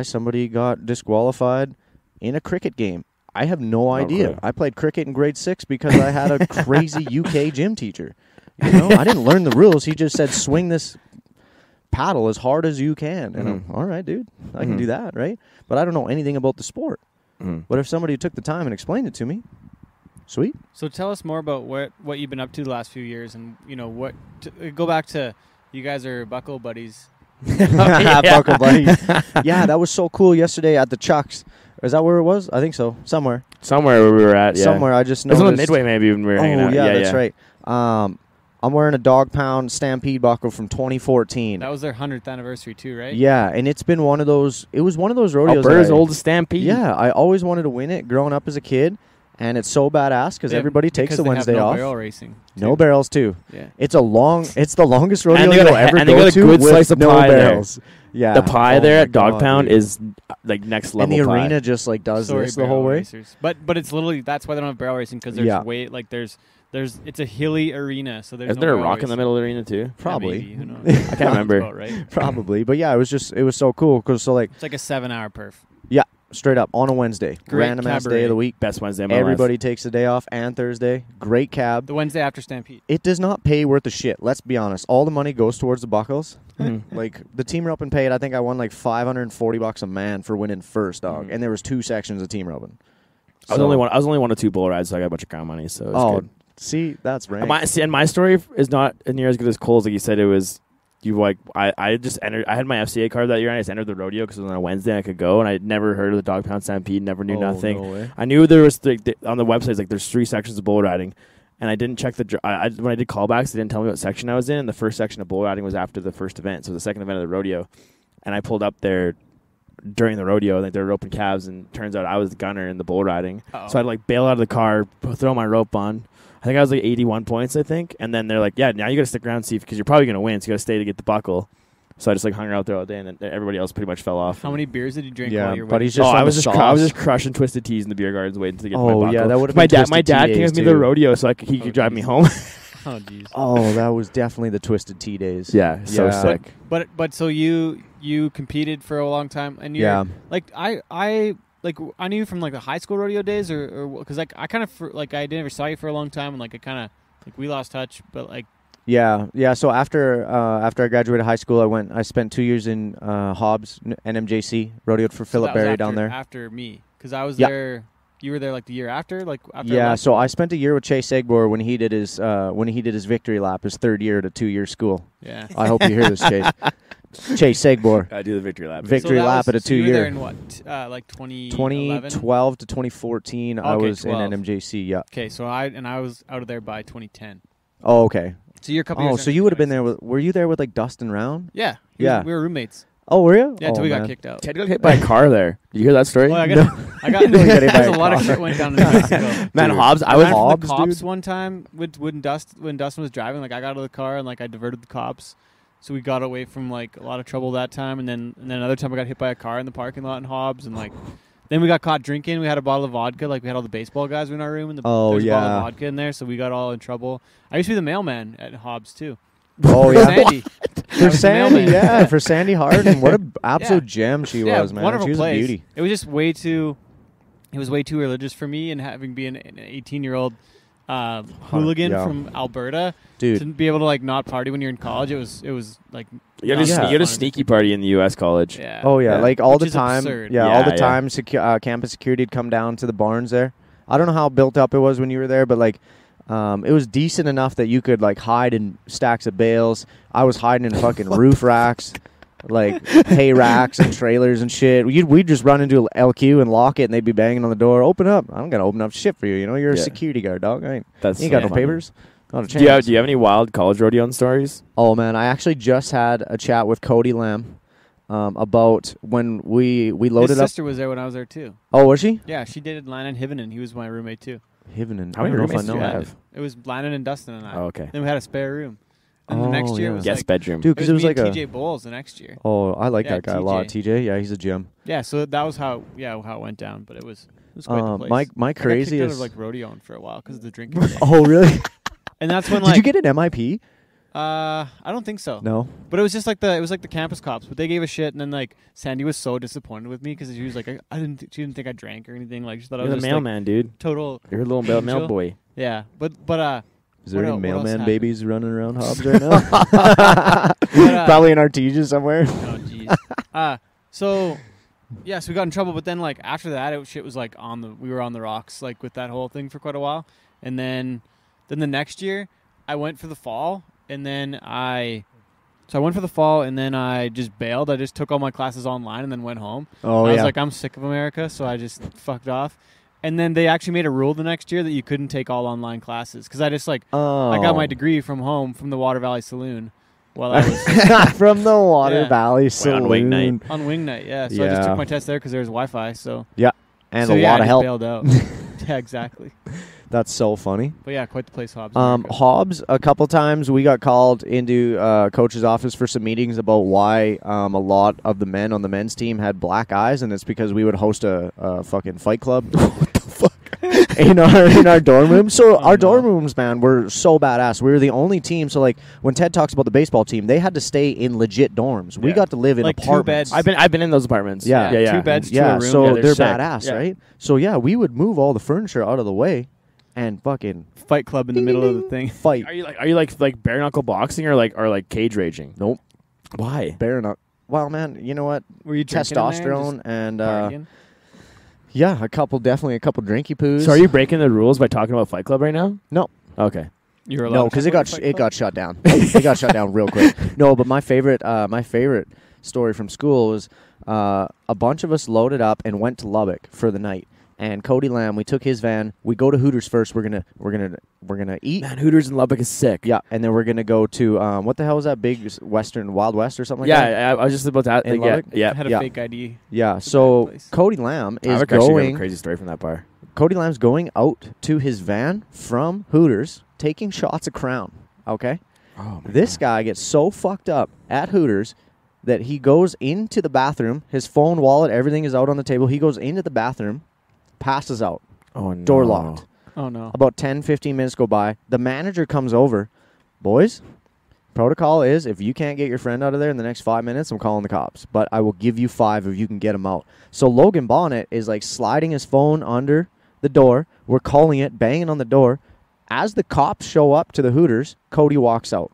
Speaker 5: somebody got disqualified in a cricket game. I have no idea. I played cricket in grade 6 because I had a crazy UK gym teacher. You know, I didn't learn the rules. He just said, swing this paddle as hard as you can. And I'm, all right, dude, I can do that, right? But I don't know anything about the sport. But if somebody took the time and explained it to me, sweet.
Speaker 2: So tell us more about what you've been up to the last few years, and, you know, go back to, you guys are buckle buddies.
Speaker 5: Buckle buddies. Yeah, that was so cool yesterday at the Chucks. Is that where it was? I think so. Somewhere
Speaker 4: where we were at, yeah.
Speaker 5: Somewhere, I just
Speaker 4: noticed. It was on
Speaker 5: noticed.
Speaker 4: Midway maybe when we were hanging out.
Speaker 5: Yeah, that's right. I'm wearing a Dog Pound Stampede buckle from 2014.
Speaker 2: That was their 100th anniversary too, right?
Speaker 5: Yeah, and it's been one of those. It was one of those rodeos.
Speaker 4: Alberta's oldest Stampede.
Speaker 5: Yeah, I always wanted to win it growing up as a kid, and it's so badass because everybody takes the Wednesday off.
Speaker 2: Barrel racing.
Speaker 5: No barrels too.
Speaker 2: Yeah,
Speaker 5: it's the longest rodeo
Speaker 4: you'll
Speaker 5: ever
Speaker 4: and
Speaker 5: go
Speaker 4: they got a good
Speaker 5: with
Speaker 4: slice of
Speaker 5: no
Speaker 4: pie
Speaker 5: barrels.
Speaker 4: There.
Speaker 5: Yeah,
Speaker 4: the pie there at Dog Pound is like next level.
Speaker 5: And the
Speaker 4: pie.
Speaker 5: arena just like does this the whole way.
Speaker 2: Racers. But it's literally that's why they don't have barrel racing, because there's it's a hilly arena, so there's
Speaker 4: Isn't there a rock in the middle of the arena too?
Speaker 5: Probably.
Speaker 2: Yeah, maybe, who knows?
Speaker 4: I can't remember.
Speaker 2: About right.
Speaker 5: Probably, but yeah, it was so cool because
Speaker 2: it's like a 7-hour perf.
Speaker 5: Yeah, straight up on a Wednesday, random ass day of the week,
Speaker 4: best Wednesday of my
Speaker 5: Everybody
Speaker 4: life.
Speaker 5: takes the day off, and Thursday, great cab.
Speaker 2: The Wednesday after Stampede.
Speaker 5: It does not pay worth a shit. Let's be honest. All the money goes towards the buckles. Like the team roping paid. I think I won like $540 a man for winning first, dog. And there was 2 sections of team roping.
Speaker 4: I was only one of 2 bull rides, so I got a bunch of crown money. So it was good.
Speaker 5: See, that's rank.
Speaker 4: My story is not near as good as Cole's. Like you said, it was. I just entered. I had my FCA card that year, and I just entered the rodeo because it was on a Wednesday and I could go. And I never heard of the Dog Pound Stampede. Never knew nothing.
Speaker 5: No way.
Speaker 4: I knew there was on the website. Like there's 3 sections of bull riding, and I didn't check when I did callbacks. They didn't tell me what section I was in. And the first section of bull riding was after the first event, so the second event of the rodeo. And I pulled up there during the rodeo. Like they were roping calves, and turns out I was the gunner in the bull riding. So I'd like bail out of the car, throw my rope on. I think I was like 81 points, I think. And then they're like, yeah, now you got to stick around and see because you're probably going to win, so you got to stay to get the buckle. So I just like hung out there all day, and then everybody else pretty much fell off.
Speaker 2: How many beers did you drink
Speaker 5: Yeah,
Speaker 2: while you were
Speaker 5: but
Speaker 2: waiting?
Speaker 5: he's just
Speaker 4: I was just crushing Twisted Teas in the beer gardens waiting to get my buckle.
Speaker 5: Yeah, that would have
Speaker 4: my
Speaker 5: been
Speaker 4: dad. My dad came with me to the rodeo so he could drive me home.
Speaker 2: Oh, jeez.
Speaker 5: Oh, that was definitely the Twisted Tea days.
Speaker 4: Yeah, so sick.
Speaker 2: But so you competed for a long time, and you're like I knew you from like the high school rodeo days, or because like I kind of like I never saw you for a long time, and like I kind of like we lost touch, but like.
Speaker 5: Yeah. So after I graduated high school, I spent 2 years in Hobbs, NMJC, rodeoed for Philip Berry down there.
Speaker 2: After me, because I was there. You were there like the year after,
Speaker 5: So I spent a year with Chase Egbor when he did his victory lap, his 3rd year at a 2-year school.
Speaker 2: Yeah.
Speaker 5: I hope you hear this, Chase. Chase Egbor.
Speaker 4: I do the victory lap.
Speaker 5: Victory lap at a 2-year.
Speaker 2: You were there in what, like
Speaker 5: 2012 to 2014. I was 12. In NMJC. Yeah.
Speaker 2: Okay, so I was out of there by 2010.
Speaker 5: Oh, okay.
Speaker 2: So you're a couple years.
Speaker 5: So you would have been there. Were you there with like Dustin Round?
Speaker 2: Yeah. We were roommates.
Speaker 5: Oh, were you?
Speaker 2: Yeah,
Speaker 5: oh,
Speaker 2: until we got
Speaker 5: man.
Speaker 2: kicked out.
Speaker 4: Ted got hit by a car there. Did you hear that story?
Speaker 2: Well, I got
Speaker 5: No, you got hit by
Speaker 2: there's
Speaker 5: a
Speaker 2: a lot of
Speaker 5: car.
Speaker 2: shit went down in New Mexico.
Speaker 4: Man,
Speaker 5: Dude.
Speaker 4: Hobbs, I
Speaker 2: I
Speaker 4: was
Speaker 2: went from
Speaker 5: Hobbs,
Speaker 2: the cops
Speaker 5: dude.
Speaker 2: one time when Dustin was driving. Like I got out of the car and like I diverted the cops, so we got away from like a lot of trouble that time. And then another time I got hit by a car in the parking lot in Hobbs, and like then we got caught drinking. We had a bottle of vodka. Like we had all the baseball guys in our room, and
Speaker 5: Oh,
Speaker 2: there's a bottle
Speaker 5: yeah.
Speaker 2: of vodka in there, so we got all in trouble. I used to be the mailman at Hobbs too.
Speaker 5: Oh,
Speaker 2: For
Speaker 5: yeah.
Speaker 2: Sandy. I
Speaker 5: For
Speaker 2: was the
Speaker 5: Sandy,
Speaker 2: mailman.
Speaker 5: yeah, for Sandy Harden. What an absolute gem she
Speaker 2: Yeah,
Speaker 5: was, man.
Speaker 2: wonderful
Speaker 5: She was
Speaker 2: place.
Speaker 5: a beauty.
Speaker 2: It was just way too. It was way too religious for me, and having been an 18-year-old hooligan
Speaker 5: Yeah.
Speaker 2: from Alberta,
Speaker 5: Dude.
Speaker 2: to be able to like not party when you're in college, it was like
Speaker 4: you had,
Speaker 5: Yeah.
Speaker 4: you had a sneaky party in the U.S. college.
Speaker 2: yeah.
Speaker 5: Oh yeah,
Speaker 4: Yeah.
Speaker 5: like all
Speaker 2: Which
Speaker 5: the
Speaker 2: is
Speaker 5: time.
Speaker 2: absurd.
Speaker 5: Yeah,
Speaker 4: Yeah,
Speaker 5: all the
Speaker 4: yeah.
Speaker 5: time. Campus security would come down to the barns there. I don't know how built up it was when you were there, but like, it was decent enough that you could like hide in stacks of bales. I was hiding in fucking roof racks, like hay racks and trailers and shit. We'd just run into LQ and lock it, and they'd be banging on the door. Open up! I'm gonna open up shit for you. You know, you're a
Speaker 4: Yeah.
Speaker 5: security guard, dog. You
Speaker 4: That's
Speaker 5: ain't got
Speaker 4: so
Speaker 5: no
Speaker 4: funny.
Speaker 5: papers. Not a
Speaker 4: Do you
Speaker 5: chance.
Speaker 4: have any wild college rodeo stories?
Speaker 5: Oh man, I actually just had a chat with Cody Lamb about when we
Speaker 2: His
Speaker 5: loaded up.
Speaker 2: sister was there when I was there too.
Speaker 5: Oh, was she?
Speaker 2: Yeah, she dated Lannon Hivenen. He was my roommate too.
Speaker 5: Hivenen.
Speaker 4: How
Speaker 5: I
Speaker 4: many
Speaker 5: don't know if I
Speaker 4: roommates
Speaker 5: know
Speaker 4: do you
Speaker 5: that.
Speaker 4: have?
Speaker 2: It was Lannon and Dustin and I.
Speaker 4: Oh, okay.
Speaker 2: Then we had a spare room. And the
Speaker 5: Oh,
Speaker 2: next year
Speaker 5: yeah.
Speaker 2: it was
Speaker 4: Guest
Speaker 2: like
Speaker 4: bedroom.
Speaker 5: Dude,
Speaker 2: it
Speaker 5: because
Speaker 2: was
Speaker 5: it was
Speaker 2: me
Speaker 5: like
Speaker 2: and
Speaker 5: a.
Speaker 2: TJ Bowles the next year.
Speaker 5: Oh, I like
Speaker 2: Yeah,
Speaker 5: that guy a lot.
Speaker 2: TJ.
Speaker 5: TJ, yeah, he's a gem.
Speaker 2: Yeah, so that was how it went down. But it was quite the place.
Speaker 5: My
Speaker 2: I got kicked out
Speaker 5: craziest.
Speaker 2: of like rodeoing for a while because of the drinking.
Speaker 5: Oh really?
Speaker 2: And that's when
Speaker 5: Did
Speaker 2: like
Speaker 5: you get an MIP?
Speaker 2: I don't think so.
Speaker 5: No.
Speaker 2: But it was just like the campus cops. But they gave a shit, and then like Sandy was so disappointed with me because she was like, she didn't think I drank or anything. Like she thought I
Speaker 4: You're
Speaker 2: was
Speaker 4: the
Speaker 2: just like,
Speaker 4: mailman, dude.
Speaker 2: total.
Speaker 4: You're a little mail
Speaker 2: Angel?
Speaker 4: boy.
Speaker 2: Yeah, but
Speaker 5: Is there
Speaker 2: What
Speaker 5: any
Speaker 2: else
Speaker 5: mailman
Speaker 2: happened?
Speaker 5: babies running around Hobbs right now? Probably in Artesia somewhere.
Speaker 2: oh jeez. So yeah, so we got in trouble. But then like after that, shit was like we were on the rocks like with that whole thing for quite a while. And then the next year, I went for the fall, and then I went for the fall, and then I just bailed. I just took all my classes online and then went home.
Speaker 5: Oh
Speaker 2: I was
Speaker 5: yeah.
Speaker 2: like, I'm sick of America, so I just fucked off. And then they actually made a rule the next year that you couldn't take all online classes because I just like
Speaker 5: oh.
Speaker 2: I got my degree from home from the Water Valley Saloon while I was
Speaker 5: from the Water
Speaker 2: Yeah.
Speaker 5: Valley Saloon.
Speaker 4: on wing night.
Speaker 2: on wing night. Yeah, so I just
Speaker 5: Yeah.
Speaker 2: took my test there because there was Wi-Fi. So
Speaker 5: And
Speaker 2: so
Speaker 5: a
Speaker 2: yeah,
Speaker 5: lot
Speaker 2: I
Speaker 5: of
Speaker 2: just
Speaker 5: help.
Speaker 2: bailed out. Yeah, exactly.
Speaker 5: That's so funny.
Speaker 2: But yeah, quite the place, Hobbs. America.
Speaker 5: Hobbs, a couple times we got called into coach's office for some meetings about why a lot of the men on the men's team had black eyes, and it's because we would host a fucking fight club. What the fuck? in our dorm room. So our dorm rooms, man, were so badass. We were the only team. So like when Ted talks about the baseball team, they had to stay in legit dorms. We
Speaker 4: Yeah.
Speaker 5: got to live in
Speaker 2: Like 2
Speaker 5: apartments.
Speaker 2: beds.
Speaker 4: I've been in those apartments.
Speaker 5: Yeah.
Speaker 4: yeah.
Speaker 2: 2 beds to
Speaker 5: Yeah,
Speaker 2: a room.
Speaker 5: so
Speaker 4: Yeah,
Speaker 5: they're
Speaker 4: they're sick.
Speaker 5: badass,
Speaker 4: Yeah.
Speaker 5: right? So yeah, we would move all the furniture out of the way and fucking
Speaker 2: Fight club in the middle of the thing.
Speaker 5: fight.
Speaker 4: Are you like bare knuckle boxing or like cage raging?
Speaker 5: Nope.
Speaker 4: Why?
Speaker 5: Bare knuckle. Well, man, you know what?
Speaker 2: Were you drinking in there and
Speaker 5: Testosterone
Speaker 2: just
Speaker 5: and
Speaker 2: partying?
Speaker 5: yeah, definitely a couple drinky poos.
Speaker 4: So are you breaking the rules by talking about Fight Club right now?
Speaker 5: No.
Speaker 4: Okay.
Speaker 2: You were allowed
Speaker 5: No,
Speaker 2: to
Speaker 5: because
Speaker 2: talk
Speaker 5: it
Speaker 2: about
Speaker 5: got
Speaker 2: the Fight
Speaker 5: it
Speaker 2: Club?
Speaker 5: got shut down. It got shut down real quick. No, but my favorite story from school was a bunch of us loaded up and went to Lubbock for the night. And Cody Lamb, we took his van. We go to Hooters first. We're gonna eat.
Speaker 4: Man, Hooters in Lubbock is sick.
Speaker 5: Yeah, and then we're gonna go to what the hell is that big Western Wild West or something like that?
Speaker 4: Yeah, I was just about to.
Speaker 5: In
Speaker 4: Yeah,
Speaker 5: Lubbock?
Speaker 4: yeah.
Speaker 2: Had a
Speaker 5: Yeah.
Speaker 2: fake ID.
Speaker 5: Yeah.
Speaker 2: It's a
Speaker 5: So
Speaker 2: bad place.
Speaker 5: Cody Lamb
Speaker 4: I
Speaker 5: is
Speaker 4: have actually got a
Speaker 5: going.
Speaker 4: crazy story from that bar.
Speaker 5: Cody Lamb's going out to his van from Hooters, taking shots of Crown. Okay.
Speaker 4: Oh,
Speaker 5: This guy gets so fucked up at Hooters that he goes into the bathroom. His phone, wallet, everything is out on the table. He goes into the bathroom, passes out,
Speaker 4: Oh no.
Speaker 5: door locked.
Speaker 2: Oh no.
Speaker 5: About 10, 15 minutes go by. The manager comes over. Boys, protocol is if you can't get your friend out of there in the next 5 minutes, I'm calling the cops. But I will give you 5 if you can get him out. So Logan Bonnet is like sliding his phone under the door. We're calling it, banging on the door. As the cops show up to the Hooters, Cody walks out.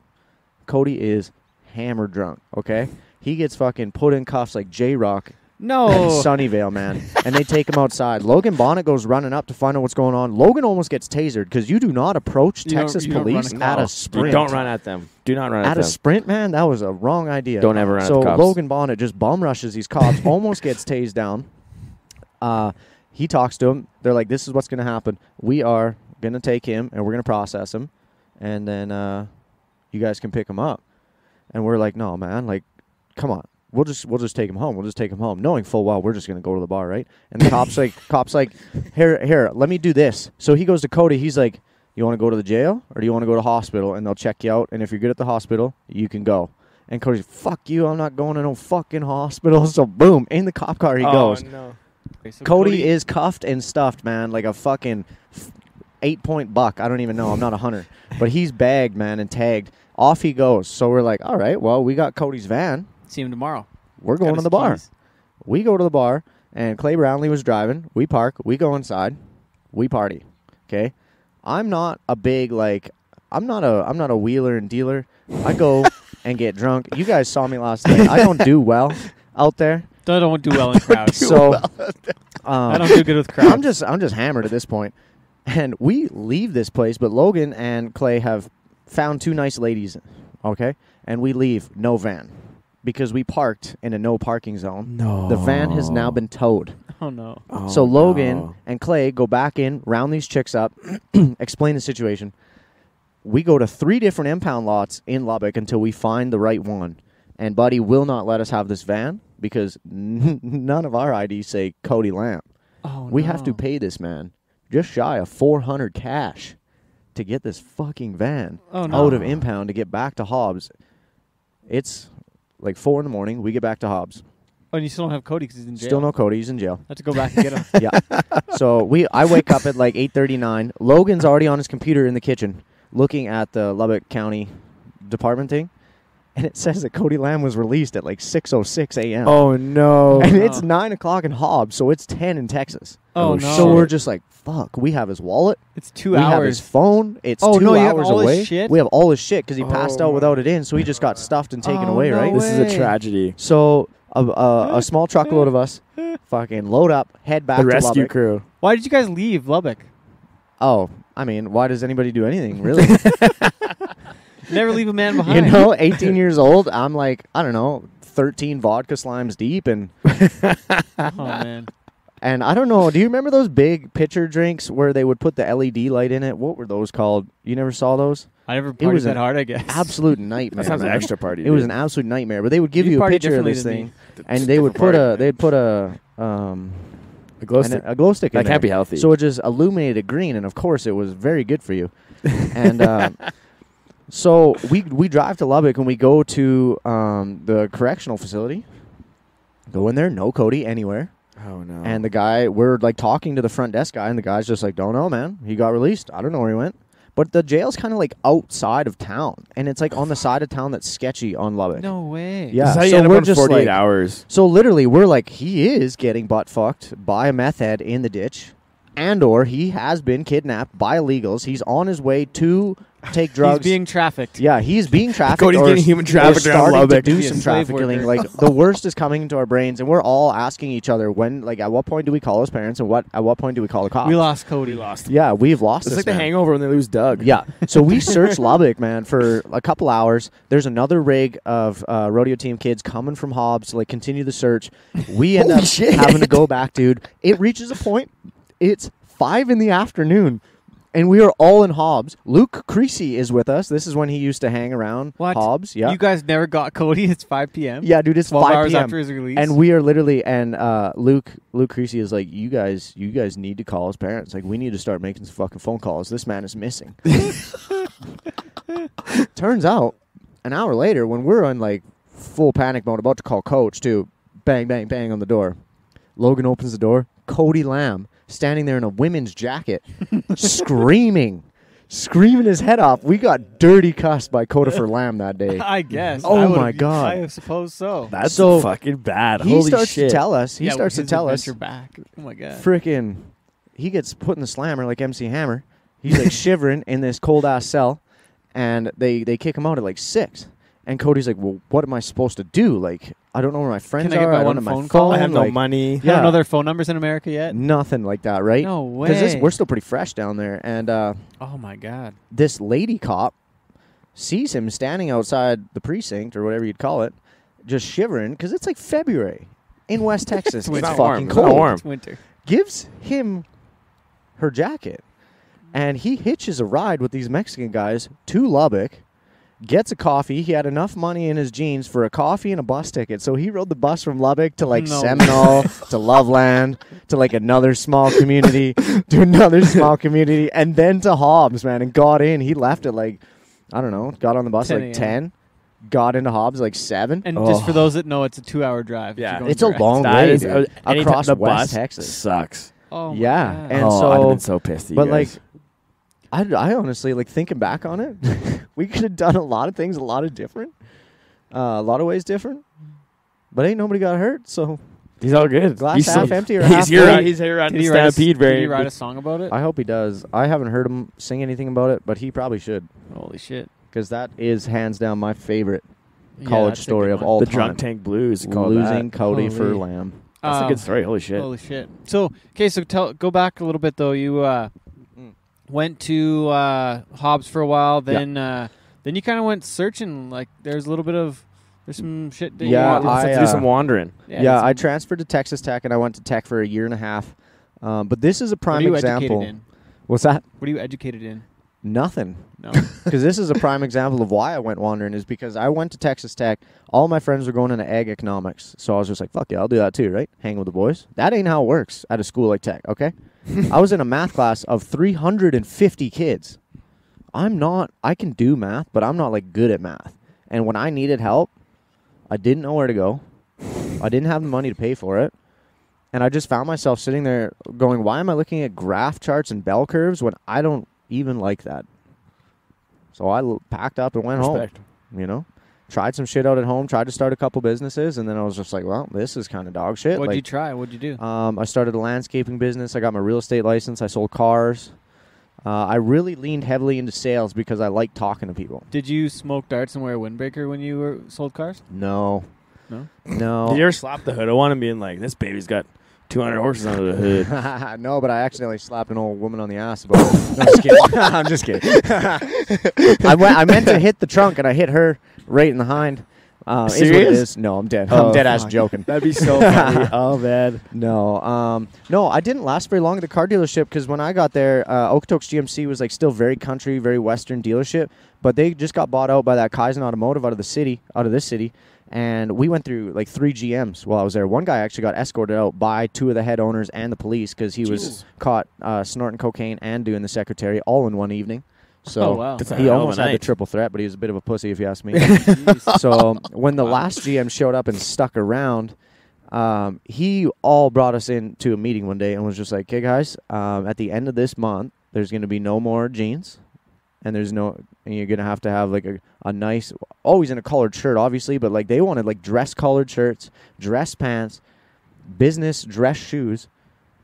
Speaker 5: Cody is hammered drunk, okay? He gets fucking put in cuffs like J-Rock in
Speaker 2: No.
Speaker 5: Sunnyvale, man. And they take him outside. Logan Bonnet goes running up to find out what's going on. Logan almost gets tasered because you do not approach
Speaker 2: You don't-
Speaker 5: Texas
Speaker 2: you don't
Speaker 5: police
Speaker 2: run
Speaker 5: at
Speaker 2: a
Speaker 5: a
Speaker 2: cop.
Speaker 5: sprint.
Speaker 4: You don't run at them. Do not run at
Speaker 5: At
Speaker 4: them.
Speaker 5: a sprint, man, that was a wrong idea.
Speaker 4: Don't ever run at
Speaker 5: So
Speaker 4: the cops.
Speaker 5: Logan Bonnet just bum rushes these cops, almost gets tased down. He talks to him. They're like, this is what's going to happen. We are going to take him, and we're going to process him, and then you guys can pick him up. And we're like, no, man, like, come on. we'll just take him home. We'll just take him home, knowing full well we're just gonna go to the bar, right? And the cop's like, here, let me do this. So he goes to Cody. He's like, you want to go to the jail or do you want to go to hospital? And they'll check you out. And if you're good at the hospital, you can go. And Cody's, fuck you, I'm not going to no fucking hospital. So boom, in the cop car he goes.
Speaker 4: No.
Speaker 2: Okay, so
Speaker 5: Cody is cuffed and stuffed, man, like a fucking 8-point buck. I don't even know. I'm not a hunter. But he's bagged, man, and tagged. Off he goes. So we're like, all right, well, we got Cody's van.
Speaker 2: See him tomorrow.
Speaker 5: We're going
Speaker 2: Got
Speaker 5: to
Speaker 2: his
Speaker 5: the bar.
Speaker 2: keys.
Speaker 5: We go to the bar, and Clay Brownlee was driving. We park. We go inside. We party. Okay? I'm not a big, like, I'm not a wheeler and dealer. I go and get drunk. You guys saw me last night. I don't do well out there.
Speaker 2: I don't do well in crowds.
Speaker 5: So
Speaker 2: I don't do good with crowds.
Speaker 5: I'm just hammered at this point. And we leave this place, but Logan and Clay have found 2 nice ladies, okay? And we leave, no van, because we parked in a no parking zone.
Speaker 4: No.
Speaker 5: The van has now been towed.
Speaker 2: Oh, no.
Speaker 4: Oh,
Speaker 5: So Logan
Speaker 4: no.
Speaker 5: and Clay go back in, round these chicks up, explain the situation. We go to 3 different impound lots in Lubbock until we find the right one. And Buddy will not let us have this van because none of our IDs say Cody Lamb.
Speaker 2: Oh,
Speaker 5: We
Speaker 2: no.
Speaker 5: have to pay this man just shy of $400 cash to get this fucking van
Speaker 2: Oh, no.
Speaker 5: out of impound to get back to Hobbs. It's like 4 in the morning. We get back to Hobbs.
Speaker 2: Oh, and you still don't have Cody because he's in jail.
Speaker 5: Still no Cody. He's in jail.
Speaker 2: I have to go back and get him.
Speaker 5: Yeah. So I wake up at like 8:39. Logan's already on his computer in the kitchen looking at the Lubbock County Department thing. And it says that Cody Lamb was released at like 6:06 a.m.
Speaker 4: Oh, no.
Speaker 5: And
Speaker 2: no.
Speaker 5: it's 9 o'clock in Hobbs, so it's 10 in Texas.
Speaker 2: Oh,
Speaker 4: Oh,
Speaker 2: no.
Speaker 5: So we're just like, fuck, we have his wallet.
Speaker 2: It's 2
Speaker 5: We have his
Speaker 2: hours.
Speaker 5: phone. It's
Speaker 2: Oh,
Speaker 5: 2
Speaker 2: no, you have
Speaker 5: hours
Speaker 2: all his
Speaker 5: away.
Speaker 2: shit?
Speaker 5: We have all his shit because he passed
Speaker 4: Oh
Speaker 5: out without it in, so he just got stuffed and taken
Speaker 2: Oh,
Speaker 5: away,
Speaker 2: no
Speaker 5: right?
Speaker 4: This is
Speaker 2: way.
Speaker 4: a tragedy.
Speaker 5: So a small truckload of us fucking load up, head back
Speaker 4: The
Speaker 5: to
Speaker 4: rescue
Speaker 5: Lubbock.
Speaker 4: crew.
Speaker 2: Why did you guys leave Lubbock?
Speaker 5: Oh, I mean, why does anybody do anything, really?
Speaker 2: Never leave a man
Speaker 5: You
Speaker 2: behind.
Speaker 5: know, 18 years old, I'm like, I don't know, 13 vodka slimes deep, and
Speaker 2: Oh, man.
Speaker 5: I don't know, do you remember those big pitcher drinks where they would put the LED light in it? What were those called? You never saw those?
Speaker 2: I never
Speaker 5: was
Speaker 2: partied that
Speaker 5: an
Speaker 2: hard, I guess.
Speaker 5: Absolute nightmare.
Speaker 4: That sounds
Speaker 5: man.
Speaker 4: extra party.
Speaker 5: It was an absolute nightmare, but they would give
Speaker 2: You
Speaker 5: you a
Speaker 2: party
Speaker 5: picture of
Speaker 2: differently
Speaker 5: this
Speaker 2: than
Speaker 5: thing,
Speaker 2: me.
Speaker 5: and they would put a
Speaker 4: glow stick.
Speaker 5: a glow stick in
Speaker 4: That
Speaker 5: there.
Speaker 4: can't be healthy.
Speaker 5: So it just illuminated green, and of course it was very good for you. And so we drive to Lubbock and we go to the correctional facility. Go in there, no Cody anywhere.
Speaker 4: Oh, no.
Speaker 5: And the guy, we're like talking to the front desk guy, and the guy's just like, don't know, man. He got released. I don't know where he went. But the jail's kind of like outside of town, and it's like on the side of town that's sketchy on Lubbock.
Speaker 2: No way.
Speaker 5: Yeah.
Speaker 4: This is how you
Speaker 5: so
Speaker 4: end up
Speaker 5: we're
Speaker 4: on
Speaker 5: just
Speaker 4: 48
Speaker 5: like-
Speaker 4: hours.
Speaker 5: So literally, we're like, he is getting butt fucked by a meth head in the ditch, and or he has been kidnapped by illegals. He's on his way to take drugs.
Speaker 2: He's being trafficked.
Speaker 5: Yeah, he's being trafficked.
Speaker 4: Cody's
Speaker 5: or
Speaker 4: getting human
Speaker 5: or
Speaker 4: trafficked around
Speaker 5: starting to
Speaker 4: Lubbock.
Speaker 5: do
Speaker 2: Be a
Speaker 5: some
Speaker 2: slave
Speaker 5: trafficking.
Speaker 2: worker.
Speaker 5: Like the worst is coming into our brains, and we're all asking each other when, like, at what point do we call his parents, and at what point do we call the cops?
Speaker 2: We lost Cody.
Speaker 5: Yeah, we've lost.
Speaker 4: It's
Speaker 5: this
Speaker 4: like the
Speaker 5: man.
Speaker 4: hangover when they lose Doug.
Speaker 5: Yeah. So we searched Lubbock, man, for a couple hours. There's another rig of rodeo team kids coming from Hobbs to like continue the search. We end
Speaker 4: Holy
Speaker 5: up
Speaker 4: shit.
Speaker 5: having to go back, dude. It reaches a point. It's 5 p.m. And we are all in Hobbs. Luke Creasy is with us. This is when he used to hang around
Speaker 2: What?
Speaker 5: Hobbs. Yeah.
Speaker 2: You guys never got Cody? It's 5 p.m.?
Speaker 5: Yeah, dude, it's
Speaker 2: 12
Speaker 5: 5
Speaker 2: hours
Speaker 5: p.m.
Speaker 2: after his release?
Speaker 5: And we are literally, and Luke Creasy is like, you guys need to call his parents. Like, we need to start making some fucking phone calls. This man is missing. Turns out, an hour later, when we're on like full panic mode, about to call coach too, bang, bang, bang on the door. Logan opens the door. Cody Lamb standing there in a women's jacket, screaming his head off. We got dirty cussed by Codifer Lamb that day.
Speaker 2: I guess.
Speaker 5: Oh,
Speaker 2: I would've-
Speaker 5: my God.
Speaker 2: I suppose so.
Speaker 4: That's
Speaker 5: So,
Speaker 4: fucking bad.
Speaker 5: He
Speaker 4: Holy
Speaker 5: starts
Speaker 4: shit.
Speaker 5: to tell us. He
Speaker 2: Yeah,
Speaker 5: starts to
Speaker 2: his
Speaker 5: tell us.
Speaker 2: adventure back. Oh, my God.
Speaker 5: Frickin', he gets put in the slammer like MC Hammer. He's like shivering in this cold ass cell, and they kick him out at like 6. And Cody's like, well, what am I supposed to do? Like, I don't know where my friends
Speaker 2: Can I get
Speaker 5: are.
Speaker 2: my
Speaker 5: I don't
Speaker 2: one
Speaker 5: have my
Speaker 2: phone
Speaker 5: phone.
Speaker 2: call?
Speaker 4: I have no
Speaker 5: like,
Speaker 4: money.
Speaker 2: I don't
Speaker 5: Yeah.
Speaker 2: know their phone numbers in America yet?
Speaker 5: Nothing like that, right?
Speaker 2: No way.
Speaker 5: Because we're still pretty fresh down there. And
Speaker 2: Oh, my God.
Speaker 5: this lady cop sees him standing outside the precinct, or whatever you'd call it, just shivering, because it's like February in West Texas.
Speaker 2: It's
Speaker 5: It's
Speaker 2: not
Speaker 5: fucking
Speaker 4: warm. It's
Speaker 5: cold.
Speaker 4: not warm.
Speaker 2: It's winter.
Speaker 5: Gives him her jacket, and he hitches a ride with these Mexican guys to Lubbock, gets a coffee. He had enough money in his jeans for a coffee and a bus ticket. So he rode the bus from Lubbock to like Seminole to Loveland to like another small community to another small community and then to Hobbs, man, and got in. He left at like, I don't know, got on the bus
Speaker 2: 10
Speaker 5: like 10, got into Hobbs like 7.
Speaker 2: And just for those that know, it's a 2-hour drive.
Speaker 4: Yeah.
Speaker 2: If
Speaker 5: It's
Speaker 2: you're
Speaker 5: a
Speaker 2: going
Speaker 5: long
Speaker 2: direct.
Speaker 5: way,
Speaker 4: That is,
Speaker 5: dude.
Speaker 4: anytime
Speaker 5: Across
Speaker 4: the
Speaker 5: West
Speaker 4: bus
Speaker 5: Texas.
Speaker 4: sucks.
Speaker 2: Oh, my
Speaker 5: Yeah,
Speaker 2: God.
Speaker 5: and
Speaker 4: I'd
Speaker 5: so-
Speaker 4: have been so pissed at you
Speaker 5: But like,
Speaker 4: guys.
Speaker 5: I honestly, like, thinking back on it, we could have done a lot of things, a lot of ways different. But ain't nobody got hurt, so
Speaker 4: He's all good.
Speaker 5: glass
Speaker 4: He's
Speaker 5: half
Speaker 4: so-
Speaker 5: empty or
Speaker 4: he's
Speaker 5: half
Speaker 4: here.
Speaker 5: full.
Speaker 4: He's here on
Speaker 2: Did
Speaker 4: the
Speaker 2: he, write a,
Speaker 4: Stampede.
Speaker 2: did he write a song about it?
Speaker 5: I hope he does. I haven't heard him sing anything about it, but he probably should,
Speaker 2: Holy shit.
Speaker 5: because that is hands down my favorite
Speaker 2: Yeah,
Speaker 5: college
Speaker 2: that's a
Speaker 5: story
Speaker 2: good
Speaker 5: of
Speaker 2: one.
Speaker 5: all
Speaker 4: The
Speaker 5: time.
Speaker 4: Drunk Tank Blues. Call
Speaker 5: Losing
Speaker 4: that.
Speaker 5: Cody for
Speaker 2: Holy.
Speaker 5: Lamb.
Speaker 4: That's a good story. Holy shit.
Speaker 2: Holy shit. So, okay, so go back a little bit, though. You went to Hobbs for a while, then you kind of went searching. Like, there's some shit that
Speaker 5: Yeah,
Speaker 2: you wanted
Speaker 5: I,
Speaker 2: to
Speaker 4: Let's do some wandering.
Speaker 5: Yeah, I transferred to Texas Tech, and I went to Tech for a year and a half. But this is a
Speaker 2: What
Speaker 5: prime
Speaker 2: are you
Speaker 5: example.
Speaker 2: educated in?
Speaker 5: What's that?
Speaker 2: What are you educated in?
Speaker 5: Nothing.
Speaker 2: No.
Speaker 5: Because this is a prime example of why I went wandering, is because I went to Texas Tech. All my friends were going into ag economics. So I was just like, fuck yeah, I'll do that too, right? Hang with the boys. That ain't how it works at a school like Tech, okay? I was in a math class of 350 kids. I can do math, but I'm not like good at math. And when I needed help, I didn't know where to go. I didn't have the money to pay for it. And I just found myself sitting there going, why am I looking at graph charts and bell curves when I don't even like that? So I packed up and went
Speaker 4: Respect.
Speaker 5: home, you know? Tried some shit out at home, tried to start a couple businesses, and then I was just like, well, this is kind of dog shit.
Speaker 2: What'd
Speaker 5: like,
Speaker 2: you try? What'd you do?
Speaker 5: I started a landscaping business. I got my real estate license. I sold cars. I really leaned heavily into sales because I like talking to people.
Speaker 2: Did you smoke darts and wear a windbreaker when you sold cars?
Speaker 5: No.
Speaker 2: No?
Speaker 5: No.
Speaker 4: Did you ever slap the hood of one and being like, this baby's got 200 horses under the hood?
Speaker 5: No, but I accidentally slapped an old woman on the ass about it. No, I'm just kidding. I'm just kidding. I meant to hit the trunk, and I hit her right in the hind. Is what it
Speaker 4: Serious?
Speaker 5: is. No, I'm dead.
Speaker 4: Oh,
Speaker 5: I'm dead ass
Speaker 4: fuck.
Speaker 5: joking.
Speaker 4: That'd be so funny. Oh, man.
Speaker 5: No, no, I didn't last very long at the car dealership because when I got there, Okotoks GMC was like still very country, very Western dealership, but they just got bought out by that Kaizen Automotive out of this city, and we went through like 3 GMs while I was there. One guy actually got escorted out by 2 of the head owners and the police because he was caught snorting cocaine and doing the secretary all in one evening. So
Speaker 2: Oh, wow.
Speaker 4: That's a
Speaker 5: he
Speaker 4: hell of a
Speaker 5: almost had the
Speaker 4: night.
Speaker 5: triple threat, but he was a bit of a pussy if you ask me.
Speaker 2: Jeez.
Speaker 5: So when the last GM showed up and stuck around, he all brought us into a meeting one day and was just like, "Okay, guys, at the end of this month, there's going to be no more jeans, and you're going to have like a nice, always in a collared shirt, obviously, but like they wanted like dress collared shirts, dress pants, business dress shoes."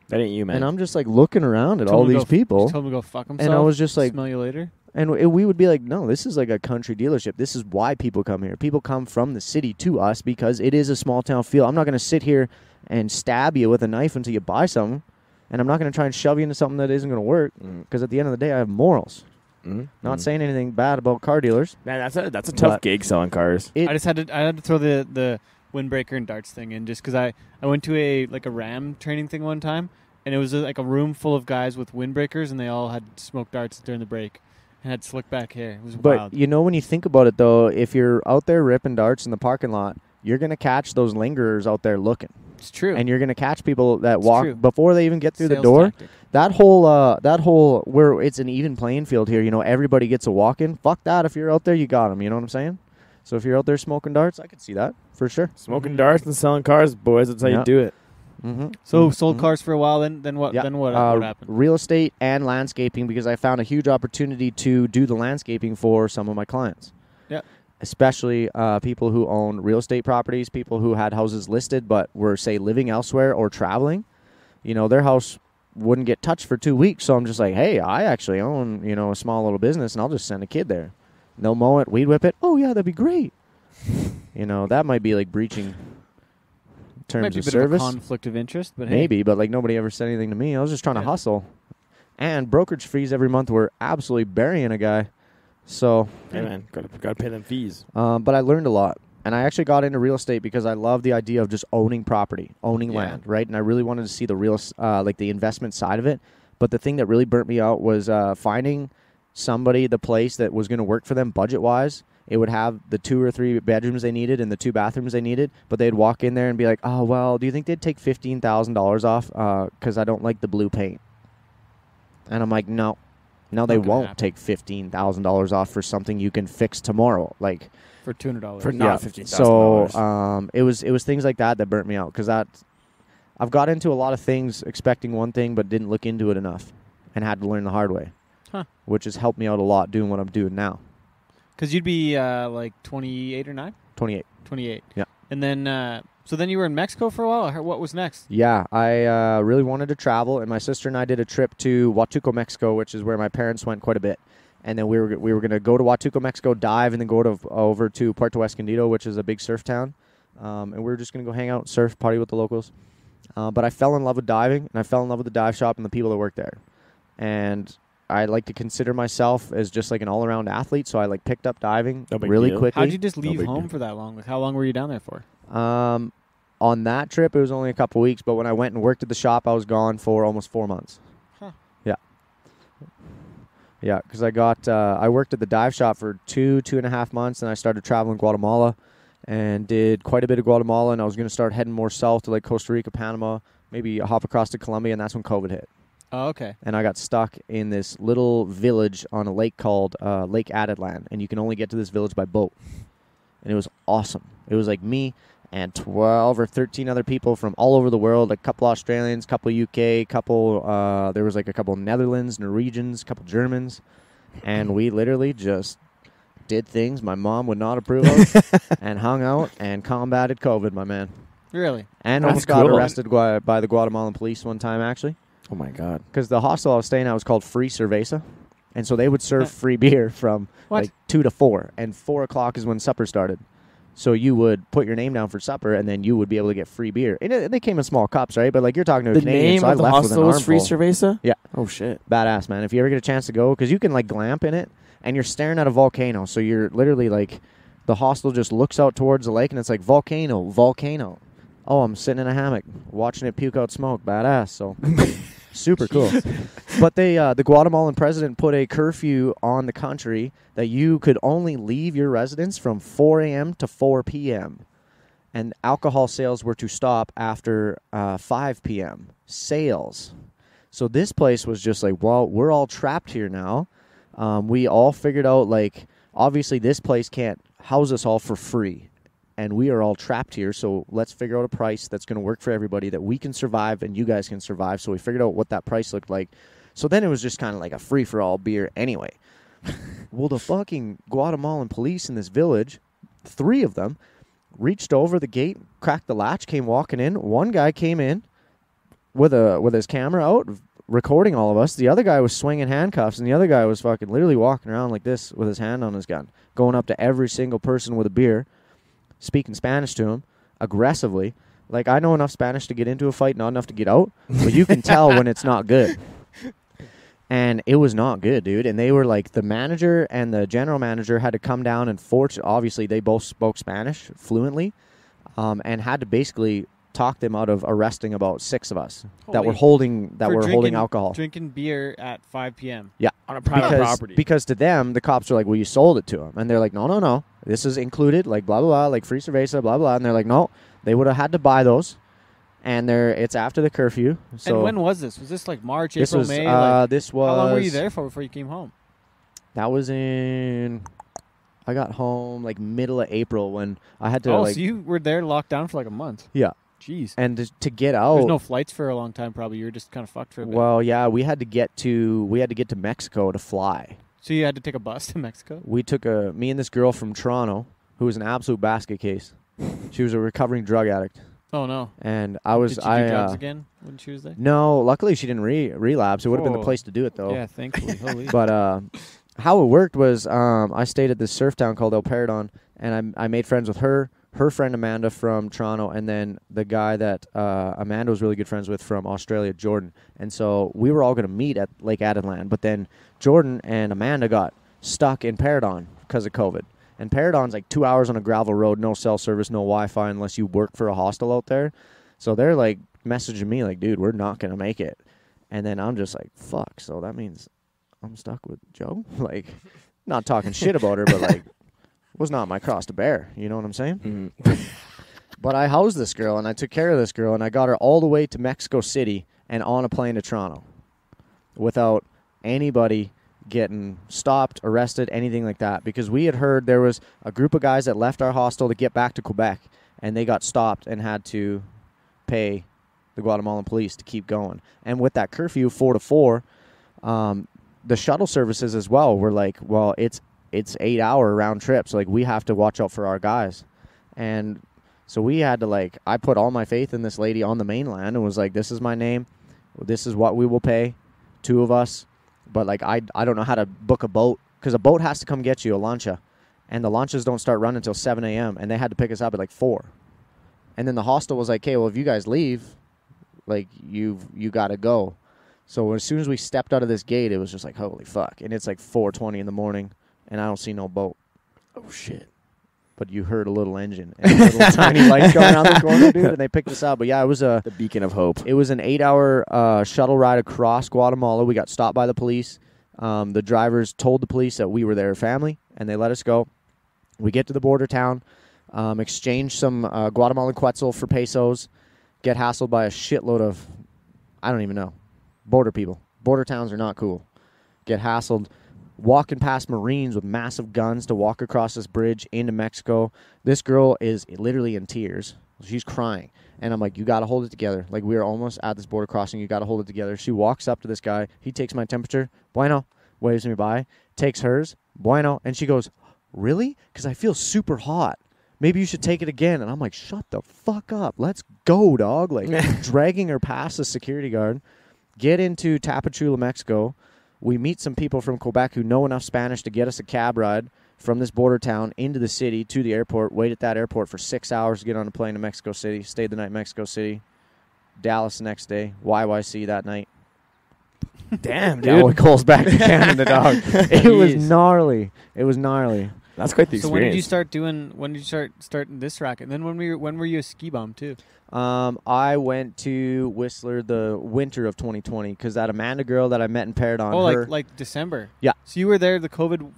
Speaker 4: That ain't you, man.
Speaker 5: And I'm just like looking around at
Speaker 2: Told
Speaker 5: all
Speaker 2: him to
Speaker 5: these
Speaker 2: go-
Speaker 5: people.
Speaker 2: Just told him to go fuck himself.
Speaker 5: And I was just like,
Speaker 2: smell you later.
Speaker 5: and we would be like, no, this is like a country dealership. This is why people come here. People come from the city to us because it is a small town feel. I'm not going to sit here and stab you with a knife until you buy something. And I'm not going to try and shove you into something that isn't going to work. Because at the end of the day, I have morals. Not saying anything bad about car dealers.
Speaker 4: Man, that's a tough
Speaker 5: But-
Speaker 4: gig selling cars.
Speaker 2: I had to throw the windbreaker and darts thing in just because I went to a RAM training thing one time, and it was like a room full of guys with windbreakers, and they all had smoked darts during the break and had slick back hair. It was
Speaker 5: But
Speaker 2: wild.
Speaker 5: you know, when you think about it, though, if you're out there ripping darts in the parking lot, you're going to catch those lingerers out there looking.
Speaker 2: It's true.
Speaker 5: And you're going to catch people that
Speaker 2: It's
Speaker 5: walk
Speaker 2: true.
Speaker 5: before they even get through the
Speaker 2: Sales
Speaker 5: door.
Speaker 2: tactic.
Speaker 5: That whole where it's an even playing field here, you know, everybody gets a walk in. Fuck that. If you're out there, you got them. You know what I'm saying? So if you're out there smoking darts, I could see that for sure.
Speaker 4: Smoking darts and selling cars, boys. That's how
Speaker 5: Yeah.
Speaker 4: you do it.
Speaker 5: Mm-hmm.
Speaker 2: So sold cars for a while. Then what?
Speaker 5: Yeah.
Speaker 2: Then what happened?
Speaker 5: Real estate and landscaping, because I found a huge opportunity to do the landscaping for some of my clients.
Speaker 2: Yeah.
Speaker 5: Especially people who own real estate properties, people who had houses listed but were, say, living elsewhere or traveling. You know, their house wouldn't get touched for 2 weeks. So I'm just like, hey, I actually own, you know, a small little business, and I'll just send a kid there. They'll mow it, weed whip it. Oh, yeah, that'd be great. You know, that might be like breaching terms
Speaker 2: Might be a
Speaker 5: of
Speaker 2: bit
Speaker 5: service.
Speaker 2: of a conflict of interest, but hey.
Speaker 5: Maybe, but like nobody ever said anything to me. I was just trying to
Speaker 2: Yeah.
Speaker 5: hustle. And brokerage fees every month were absolutely burying a guy. So,
Speaker 4: Hey, man, gotta pay them fees.
Speaker 5: but I learned a lot. And I actually got into real estate because I love the idea of just owning property, owning
Speaker 2: Yeah.
Speaker 5: land, right? And I really wanted to see the real, like the investment side of it. But the thing that really burnt me out was finding somebody, the place that was going to work for them budget-wise It would have the 2 or 3 bedrooms they needed and the 2 bathrooms they needed, but they'd walk in there and be like, oh, well, do you think they'd take $15,000 off because I don't like the blue paint? And I'm like, no, they won't take $15,000 off for something you can fix tomorrow. Like
Speaker 2: For $200.
Speaker 4: For not $15,000.
Speaker 5: So it was things like that burnt me out because I've got into a lot of things expecting one thing but didn't look into it enough and had to learn the hard way, which has helped me out a lot doing what I'm doing now.
Speaker 2: Because you'd be like 28 or 9?
Speaker 5: 28.
Speaker 2: 28.
Speaker 5: Yeah.
Speaker 2: And then, so then you were in Mexico for a while? What was next?
Speaker 5: Yeah, I really wanted to travel, and my sister and I did a trip to Huatuco, Mexico, which is where my parents went quite a bit. And then we were going to go to Huatuco, Mexico, dive, and then go over to Puerto Escondido, which is a big surf town. And we were just going to go hang out, surf, party with the locals. But I fell in love with diving, and I fell in love with the dive shop and the people that work there. And I like to consider myself as just like an all-around athlete, so I like picked up diving really quickly.
Speaker 2: How'd you just leave home for that long? Like, how long were you down there for?
Speaker 5: On that trip, it was only a couple weeks, but when I went and worked at the shop, I was gone for almost 4 months. Yeah. Yeah, because I worked at the dive shop for 2.5 months, and I started traveling Guatemala and did quite a bit of Guatemala, and I was going to start heading more south to like Costa Rica, Panama, maybe hop across to Colombia, and that's when COVID hit.
Speaker 2: Oh, okay.
Speaker 5: And I got stuck in this little village on a lake called Lake Atitlan, and you can only get to this village by boat. And it was awesome. It was like me and 12 or 13 other people from all over the world, a couple Australians, couple UK, there was like a couple Netherlands, Norwegians, a couple Germans, and we literally just did things my mom would not approve of and hung out and combated COVID, my man.
Speaker 2: Really?
Speaker 5: And
Speaker 4: That's
Speaker 5: almost got
Speaker 4: cool.
Speaker 5: arrested by the Guatemalan police one time, actually.
Speaker 4: Oh, my God.
Speaker 5: Because the hostel I was staying at was called Free Cerveza. And so they would serve free beer from like 2 to 4. And 4 o'clock is when supper started. So you would put your name down for supper, and then you would be able to get free beer. And they came in small cups, right? But like you're talking to a
Speaker 4: The
Speaker 5: Canadian,
Speaker 4: name
Speaker 5: so I
Speaker 4: of the
Speaker 5: left with an
Speaker 4: hostel was Free
Speaker 5: armful.
Speaker 4: Cerveza?
Speaker 5: Yeah.
Speaker 4: Oh, shit.
Speaker 5: Badass, man. If you ever get a chance to go, because you can like glamp in it, and you're staring at a volcano. So you're literally like, the hostel just looks out towards the lake, and it's like, volcano, volcano. Oh, I'm sitting in a hammock watching it puke out smoke. Badass. So super cool. But the Guatemalan president put a curfew on the country that you could only leave your residence from 4 a.m. to 4 p.m. And alcohol sales were to stop after 5 p.m. Sales. So this place was just like, well, we're all trapped here now. We all figured out, like, obviously this place can't house us all for free. And we are all trapped here, so let's figure out a price that's going to work for everybody, that we can survive and you guys can survive. So we figured out what that price looked like. So then it was just kind of like a free-for-all beer anyway. Well, the fucking Guatemalan police in this village, 3 of them, reached over the gate, cracked the latch, came walking in. One guy came in with his camera out, recording all of us. The other guy was swinging handcuffs, and the other guy was fucking literally walking around like this with his hand on his gun, going up to every single person with a beer, speaking Spanish to him aggressively. Like, I know enough Spanish to get into a fight, not enough to get out, but you can tell when it's not good. And it was not good, dude. And they were like, the manager and the general manager had to come down and obviously they both spoke Spanish fluently, and had to basically talk them out of arresting about 6 of us that were holding alcohol.
Speaker 2: Drinking beer at 5 p.m.
Speaker 5: Yeah.
Speaker 4: On a private property.
Speaker 5: Because to them, the cops are like, well, you sold it to them. And they're like, no. This is included, like, blah, blah, blah, like free cerveza, blah, blah. And they're like, no, they would have had to buy those. And it's after the curfew. So
Speaker 2: and when was this? Was this like March,
Speaker 5: this
Speaker 2: April,
Speaker 5: was,
Speaker 2: May?
Speaker 5: This was...
Speaker 2: How long were you there for before you came home?
Speaker 5: That was I got home like middle of April when I had to
Speaker 2: so you were there locked down for like a month.
Speaker 5: Yeah.
Speaker 2: Jeez.
Speaker 5: And to get out...
Speaker 2: There's no flights for a long time probably. You were just kind of fucked for a bit.
Speaker 5: Well, yeah, we had to get to Mexico to fly.
Speaker 2: So you had to take a bus to Mexico?
Speaker 5: We took me and this girl from Toronto who was an absolute basket case. She was a recovering drug addict.
Speaker 2: Oh, no.
Speaker 5: And I was...
Speaker 2: Did you do drugs again when she was there?
Speaker 5: No, luckily she didn't relapse. It would have been the place to do it, though.
Speaker 2: Yeah, thankfully. Holy.
Speaker 5: But how it worked was I stayed at this surf town called El Paradon, and I made friends with her friend Amanda from Toronto, and then the guy that Amanda was really good friends with from Australia, Jordan. And so we were all going to meet at Lake Atitlan, but then Jordan and Amanda got stuck in Paradon because of COVID. And Paradon's like 2 hours on a gravel road, no cell service, no Wi-Fi unless you work for a hostel out there. So they're like messaging me like, dude, we're not going to make it. And then I'm just like, fuck. So that means I'm stuck with Joe? Like, not talking shit about her, but like, was not my cross to bear. You know what I'm saying?
Speaker 4: Mhm.
Speaker 5: But I housed this girl, and I took care of this girl, and I got her all the way to Mexico City and on a plane to Toronto without anybody getting stopped, arrested, anything like that. Because we had heard there was a group of guys that left our hostel to get back to Quebec, and they got stopped and had to pay the Guatemalan police to keep going. And with that curfew, 4 to 4, the shuttle services as well were like, well, it's 8-hour round trips. So, like, we have to watch out for our guys. And so we had to, like, I put all my faith in this lady on the mainland and was like, this is my name. This is what we will pay. 2 of us. But, like, I don't know how to book a boat because a boat has to come get you, a lancha. And the lanchas don't start running until 7 a.m. And they had to pick us up at, like, 4. And then the hostel was like, okay, well, if you guys leave, like, you got to go. So as soon as we stepped out of this gate, it was just like, holy fuck. And it's like 4:20 in the morning, and I don't see no boat.
Speaker 4: Oh, shit.
Speaker 5: But you heard a little engine and a little tiny light going around the corner, dude, and they picked us up. But, yeah, it was
Speaker 4: The beacon of hope.
Speaker 5: It was an 8-hour shuttle ride across Guatemala. We got stopped by the police. The drivers told the police that we were their family, and they let us go. We get to the border town, exchange some Guatemalan quetzal for pesos, get hassled by a shitload of, I don't even know, border people. Border towns are not cool. Get hassled, walking past Marines with massive guns to walk across this bridge into Mexico. This girl is literally in tears. She's crying. And I'm like, you got to hold it together. Like, we are almost at this border crossing. You got to hold it together. She walks up to this guy. He takes my temperature. Bueno. Waves me by. Takes hers. Bueno. And she goes, really? Because I feel super hot. Maybe you should take it again. And I'm like, shut the fuck up. Let's go, dog. Like, dragging her past the security guard. Get into Tapachula, Mexico. We meet some people from Quebec who know enough Spanish to get us a cab ride from this border town into the city to the airport. Wait at that airport for 6 hours to get on a plane to Mexico City. Stayed the night in Mexico City. Dallas the next day. YYC that night.
Speaker 4: Damn, dude.
Speaker 5: Cowboi Cole's back to Canada, dog. It was gnarly. It was gnarly.
Speaker 4: That's quite the experience.
Speaker 2: So when did you start doing? When did you start this racket? And then when were you a ski bum too?
Speaker 5: I went to Whistler the winter of 2020 because that Amanda girl that I met in Paradon.
Speaker 2: Oh,
Speaker 5: her,
Speaker 2: like December.
Speaker 5: Yeah.
Speaker 2: So you were there the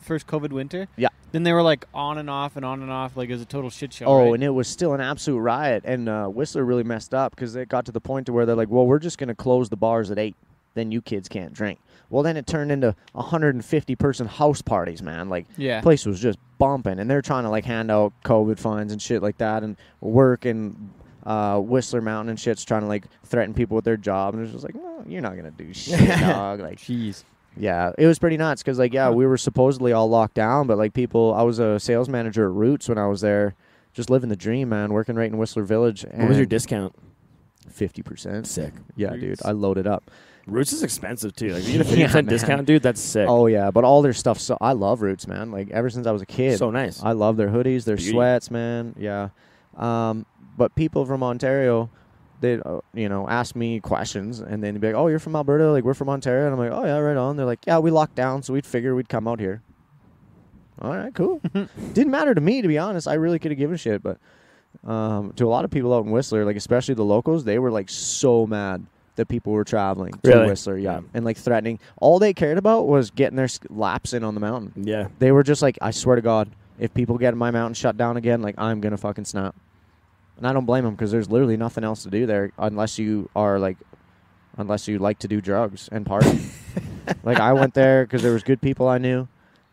Speaker 2: first COVID winter.
Speaker 5: Yeah.
Speaker 2: Then they were like on and off and on and off. Like it was a total shit show.
Speaker 5: Oh,
Speaker 2: right?
Speaker 5: and it was still an absolute riot. And Whistler really messed up because it got to the point to where they're like, well, we're just going to close the bars at 8. Then you kids can't drink. Well, then it turned into 150-person house parties, man. Like,
Speaker 2: yeah.
Speaker 5: Place was just bumping. And they're trying to, like, hand out COVID fines and shit like that. And work and Whistler Mountain and shit's trying to, like, threaten people with their job. And it's just like, no, you're not going to do shit, dog. Like,
Speaker 2: jeez.
Speaker 5: Yeah, it was pretty nuts because, like, yeah, we were supposedly all locked down. But, like, I was a sales manager at Roots when I was there. Just living the dream, man. Working right in Whistler Village.
Speaker 4: What was your discount?
Speaker 5: 50%.
Speaker 4: Sick.
Speaker 5: Yeah,
Speaker 2: Roots.
Speaker 5: dude. I loaded up.
Speaker 4: Roots is expensive, too. Like, if you get a 50% discount, dude, that's sick.
Speaker 5: Oh, yeah. But all their stuff, so I love Roots, man. Like, ever since I was a kid.
Speaker 4: So nice.
Speaker 5: I love their hoodies, their
Speaker 4: Beauty.
Speaker 5: sweats, man. Yeah. But people from Ontario, they'd, ask me questions. And then they'd be like, oh, you're from Alberta? Like, we're from Ontario. And I'm like, oh, yeah, right on. They're like, yeah, we locked down, so we'd figure we'd come out here. All right, cool. Didn't matter to me, to be honest. I really could have given a shit. But to a lot of people out in Whistler, like, especially the locals, they were, like, so mad that people were traveling to Whistler, yeah, and like threatening. All they cared about was getting their laps in on the mountain.
Speaker 4: Yeah.
Speaker 5: They were just like, I swear to God, if people get my mountain shut down again, like, I'm going to fucking snap. And I don't blame them because there's literally nothing else to do there unless you like to do drugs and party. Like, I went there because there was good people I knew,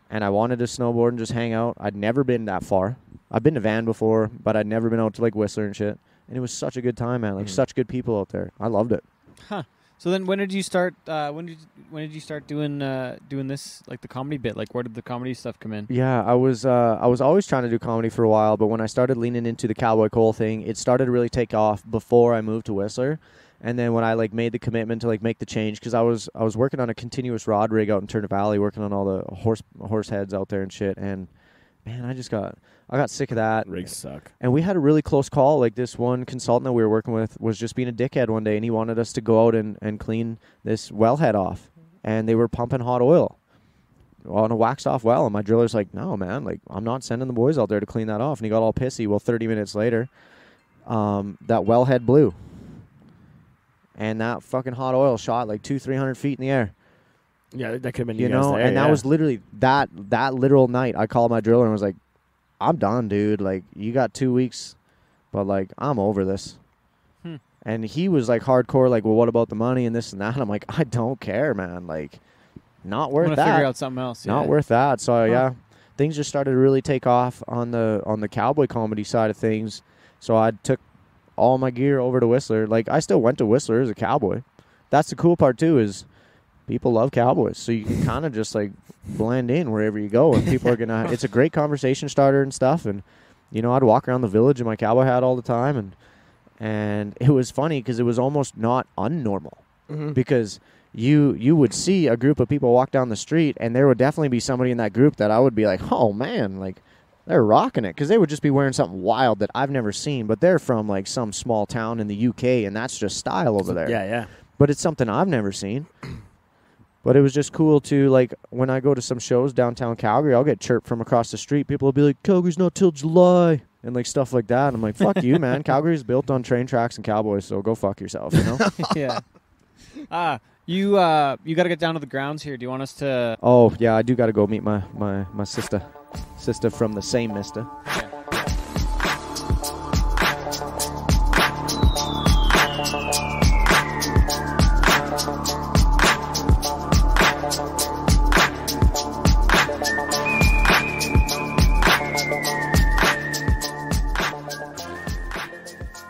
Speaker 5: and I wanted to snowboard and just hang out. I'd never been that far. I've been to Van before, but I'd never been out to, like, Whistler and shit. And it was such a good time, man. Like, such good people out there. I loved it.
Speaker 2: Huh. So then, when did you start? When did you start doing this, like the comedy bit? Like, where did the comedy stuff come in?
Speaker 5: Yeah, I was always trying to do comedy for a while, but when I started leaning into the Cowboi Cole thing, it started to really take off before I moved to Whistler. And then when I, like, made the commitment to, like, make the change, because I was working on a continuous rod rig out in Turner Valley, working on all the horse heads out there and shit. And man, I got sick of that.
Speaker 4: Rigs suck.
Speaker 5: And we had a really close call. Like, this one consultant that we were working with was just being a dickhead one day, and he wanted us to go out and clean this wellhead off. And they were pumping hot oil on a waxed off well. And my driller's like, no, man, like, I'm not sending the boys out there to clean that off. And he got all pissy. Well, 30 minutes later, that wellhead blew. And that fucking hot oil shot like 200-300 feet in the air.
Speaker 4: Yeah, that could have been
Speaker 5: you know, there, and that was literally that literal night. I called my driller and was like, I'm done, dude. Like, you got 2 weeks, but, like, I'm over this. And he was, like, hardcore, like, well, what about the money and this and that? And I'm like, I don't care, man. Like, not worth
Speaker 2: I'm
Speaker 5: that.
Speaker 2: gonna figure out something else.
Speaker 5: Not
Speaker 2: yeah.
Speaker 5: worth that. So, yeah, things just started to really take off on the cowboy comedy side of things. So I took all my gear over to Whistler. Like, I still went to Whistler as a cowboy. That's the cool part, too, is people love cowboys. So you can kind of just, like, blend in wherever you go. And people are going to – it's a great conversation starter and stuff. And, you know, I'd walk around the village in my cowboy hat all the time. And it was funny because it was almost not unnormal. Because you would see a group of people walk down the street, and there would definitely be somebody in that group that I would be like, oh, man, like, they're rocking it. Because they would just be wearing something wild that I've never seen. But they're from, like, some small town in the UK, and that's just style over there.
Speaker 4: Yeah.
Speaker 5: But it's something I've never seen. But it was just cool to, like, when I go to some shows downtown Calgary, I'll get chirped from across the street. People will be like, Calgary's not till July. And, like, stuff like that. And I'm like, fuck you, man. Calgary's built on train tracks and cowboys, so go fuck yourself, you know?
Speaker 2: Yeah. You got to get down to the grounds here. Do you want us to...
Speaker 5: Oh, yeah, I do got to go meet my sister. Sister from the same mister.
Speaker 2: Yeah.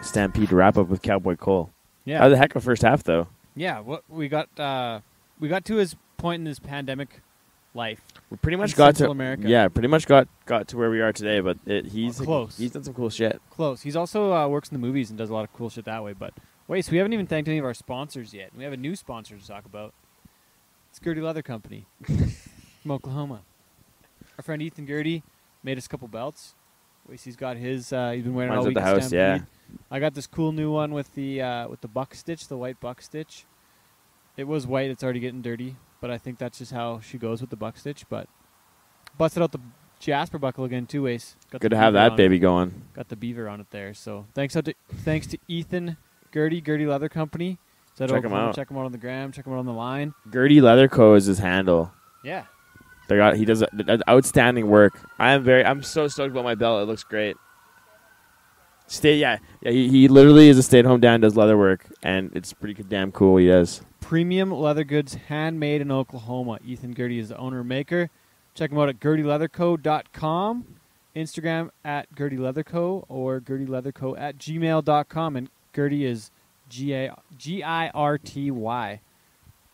Speaker 4: Stampede to wrap up with Cowboy Cole.
Speaker 2: Yeah.
Speaker 4: How the heck of a first half, though?
Speaker 2: Yeah, what we got to his point in his pandemic life.
Speaker 4: We pretty much
Speaker 2: in
Speaker 4: got
Speaker 2: Central
Speaker 4: to
Speaker 2: America.
Speaker 4: Yeah, pretty much got to where we are today. But he's
Speaker 2: close.
Speaker 4: He's done some cool shit.
Speaker 2: Close. He's also works in the movies and does a lot of cool shit that way. But wait, so we haven't even thanked any of our sponsors yet. We have a new sponsor to talk about. It's Girty Leather Company from Oklahoma. Our friend Ethan Girty made us a couple belts. Wacey's got his. He's been wearing it all
Speaker 4: Mine's
Speaker 2: week.
Speaker 4: at the house,
Speaker 2: Stampede.
Speaker 4: yeah.
Speaker 2: I got this cool new one with the buck stitch, the white buck stitch. It was white. It's already getting dirty, but I think that's just how she goes with the buck stitch. But busted out the Jasper buckle again, too, Wace.
Speaker 4: Good to have that baby going.
Speaker 2: Got the beaver on it there. So thanks to Ethan Girty Leather Company.
Speaker 4: Check him out.
Speaker 2: Check him out on the gram. Check him out on the line.
Speaker 4: Girty Leather Co. is his handle.
Speaker 2: Yeah.
Speaker 4: He does outstanding work. I'm so stoked about my belt. It looks great. He literally is a stay-at-home dad and does leather work, and it's pretty damn cool. He does
Speaker 2: premium leather goods, handmade in Oklahoma. Ethan Girty is the owner and maker. Check him out at GirtyLeatherCo.com, Instagram at GirtyLeatherCo, or GirtyLeatherCo at gmail.com. And Girty is Girty.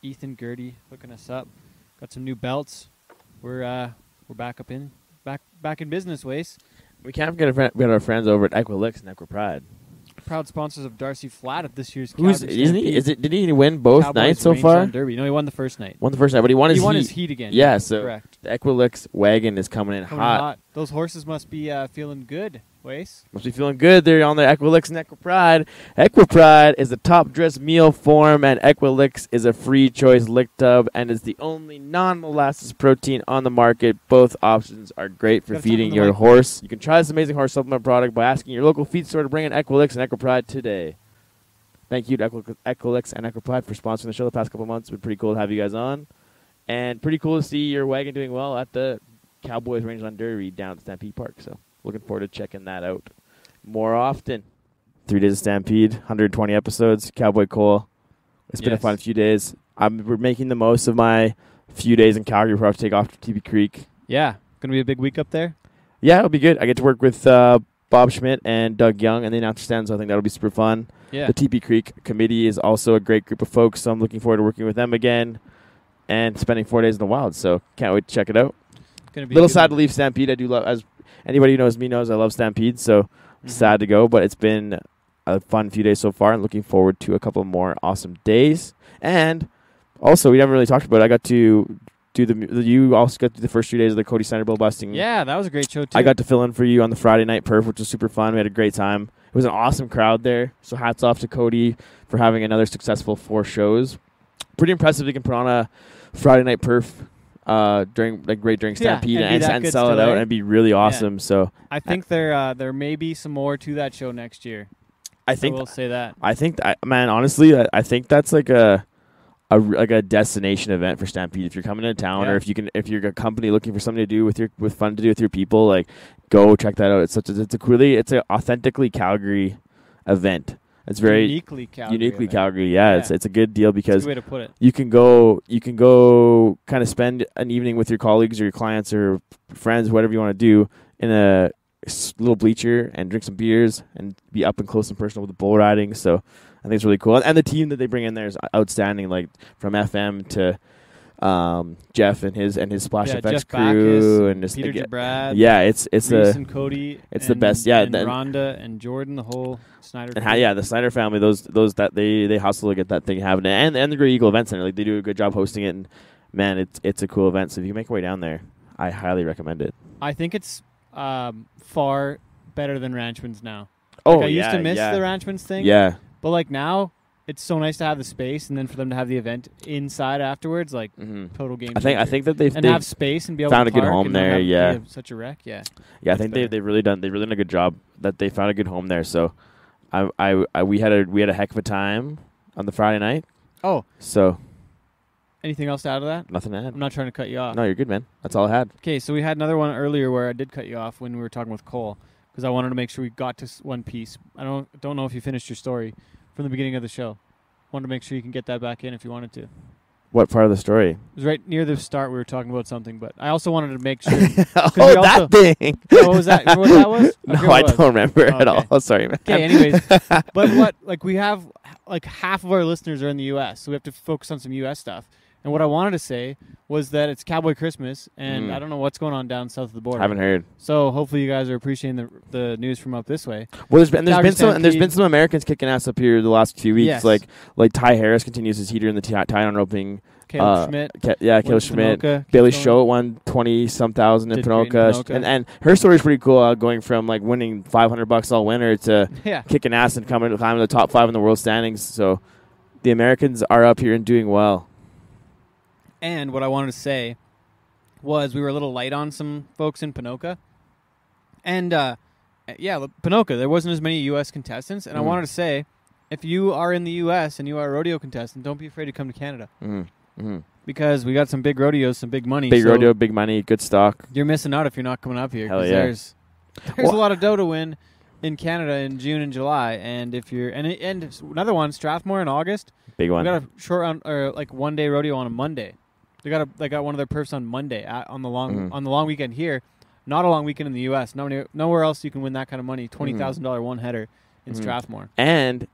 Speaker 2: Ethan Girty hooking us up. Got some new belts. We're back in business, Wace.
Speaker 4: We can't forget our friends over at EquiLix and EquiPride.
Speaker 2: Proud sponsors of Darcy Flat at this year's
Speaker 4: Who's
Speaker 2: Calgary
Speaker 4: isn't he?
Speaker 2: Stampede.
Speaker 4: Did he win both
Speaker 2: Cowboys
Speaker 4: nights so
Speaker 2: Rangeland
Speaker 4: far?
Speaker 2: Derby. No, he won the first night.
Speaker 4: Won the first night, but he won
Speaker 2: his heat again.
Speaker 4: Yeah, so
Speaker 2: correct.
Speaker 4: The EquiLix wagon is coming in hot.
Speaker 2: Those horses must be feeling good, Wace.
Speaker 4: Must be feeling good. They're on their EquiLix and EquiPride. EquiPride is the top dressed meal form, and EquiLix is a free choice lick tub and is the only non-molasses protein on the market. Both options are great for feeding your horse. You can try this amazing horse supplement product by asking your local feed store to bring in EquiLix and EquiPride today. Thank you to EquiLix and EquiPride for sponsoring the show the past couple of months. It's been pretty cool to have you guys on. And pretty cool to see your wagon doing well at the Cowboys Rangeland Derby down at Stampede Park. So looking forward to checking that out more often. 3 days of Stampede, 120 episodes, Cowboy Cole. It's been a fun few days. We're making the most of my few days in Calgary before I have to take off to TP Creek.
Speaker 2: Yeah. Going to be a big week up there?
Speaker 4: Yeah, it'll be good. I get to work with Bob Schmidt and Doug Young and the announcer stand, so I think that'll be super fun.
Speaker 2: Yeah.
Speaker 4: The TP Creek committee is also a great group of folks, so I'm looking forward to working with them again and spending 4 days in the wild. So can't wait to check it out.
Speaker 2: Gonna be
Speaker 4: little sad to leave Stampede. I do love, as anybody who knows me knows, I love Stampede. So sad to go, but it's been a fun few days so far, and looking forward to a couple more awesome days. And also, we never really talked about it. I got to do you also got to do the first 3 days of the Cody Center Bill busting.
Speaker 2: Yeah, that was a great show too.
Speaker 4: I got to fill in for you on the Friday night perf, which was super fun. We had a great time. It was an awesome crowd there. So hats off to Cody for having another successful 4 shows. Pretty impressive. They can put on a Friday night perf during Stampede and sell it out, and it'd be really awesome. Yeah. So
Speaker 2: I think there may be some more to that show next year.
Speaker 4: I think
Speaker 2: we'll say that.
Speaker 4: I think man, honestly, I think that's like a a destination event for Stampede. If you're coming to town, or if you're a company looking for something to do with fun to do with your people, like go check that out. It's an authentically Calgary event. It's very
Speaker 2: uniquely
Speaker 4: Calgary. Yeah, it's a good deal because
Speaker 2: that's a good way to put it.
Speaker 4: You can go kind of spend an evening with your colleagues or your clients or friends, whatever you want to do, in a little bleacher and drink some beers and be up and close and personal with the bull riding. So I think it's really cool. And the team that they bring in there is outstanding, like from FM to Jeff and his Splash FX
Speaker 2: Jeff
Speaker 4: crew
Speaker 2: Backus,
Speaker 4: and just
Speaker 2: Peter Jabrad,
Speaker 4: it's
Speaker 2: Reese and Cody,
Speaker 4: the best. Yeah,
Speaker 2: and Rhonda and Jordan, the whole Snyder.
Speaker 4: And the Snyder family, those that they hustle to get that thing happening, and the Great Eagle Event Center, like they do a good job hosting it. And man, it's a cool event. So if you make your way down there, I highly recommend it.
Speaker 2: I think it's far better than Ranchman's now.
Speaker 4: Oh,
Speaker 2: I used to miss the Ranchman's thing.
Speaker 4: Yeah,
Speaker 2: but like now, it's so nice to have the space, and then for them to have the event inside afterwards, like total game changer.
Speaker 4: I think that they've
Speaker 2: have space and be able
Speaker 4: found
Speaker 2: to
Speaker 4: a good home there. Yeah,
Speaker 2: such a wreck. Yeah,
Speaker 4: I think they've really done a good job that they found a good home there. So, we had a heck of a time on the Friday night.
Speaker 2: Oh,
Speaker 4: so
Speaker 2: anything else to add to that?
Speaker 4: Nothing to add.
Speaker 2: I'm not trying to cut you off.
Speaker 4: No, you're good, man. That's all I had.
Speaker 2: Okay, so we had another one earlier where I did cut you off when we were talking with Cole because I wanted to make sure we got to one piece. I don't know if you finished your story from the beginning of the show. Wanted to make sure you can get that back in if you wanted to.
Speaker 4: What part of the story?
Speaker 2: It was right near the start. We were talking about something, but I also wanted to make sure.
Speaker 4: That thing.
Speaker 2: What was that? Remember what that was?
Speaker 4: No, I don't remember at all. Sorry, man.
Speaker 2: Okay, anyways. But we have like half of our listeners are in the U.S., so we have to focus on some U.S. stuff. And what I wanted to say was that it's Cowboy Christmas, and I don't know what's going on down south of the border.
Speaker 4: I haven't heard.
Speaker 2: So hopefully you guys are appreciating the news from up this way.
Speaker 4: Well, there's been some Americans kicking ass up here the last few weeks. Yes. Like Ty Harris continues his heater in the tie-on roping.
Speaker 2: Caleb Schmidt.
Speaker 4: Caleb Schmidt. Bailey Show won 20-some thousand in Pinoca. And her story is pretty cool, going from like winning $500 all winter to kicking ass and climbing the top 5 in the world standings. So the Americans are up here and doing well.
Speaker 2: And what I wanted to say was we were a little light on some folks in Pinoca. And, Pinoca, there wasn't as many U.S. contestants. And I wanted to say, if you are in the U.S. and you are a rodeo contestant, don't be afraid to come to Canada. Because we got some big rodeos, some big money.
Speaker 4: Big rodeo, big money, good stock.
Speaker 2: You're missing out if you're not coming up here.
Speaker 4: Hell yeah.
Speaker 2: There's a lot of dough to win in Canada in June and July. And if you're and another one, Strathmore in August.
Speaker 4: Big one.
Speaker 2: We got a short round, or like 1 day rodeo on a Monday. They got one of their perfs on Monday on the long weekend here. Not a long weekend in the U.S. Nowhere else you can win that kind of money. $20,000 one header in Strathmore. And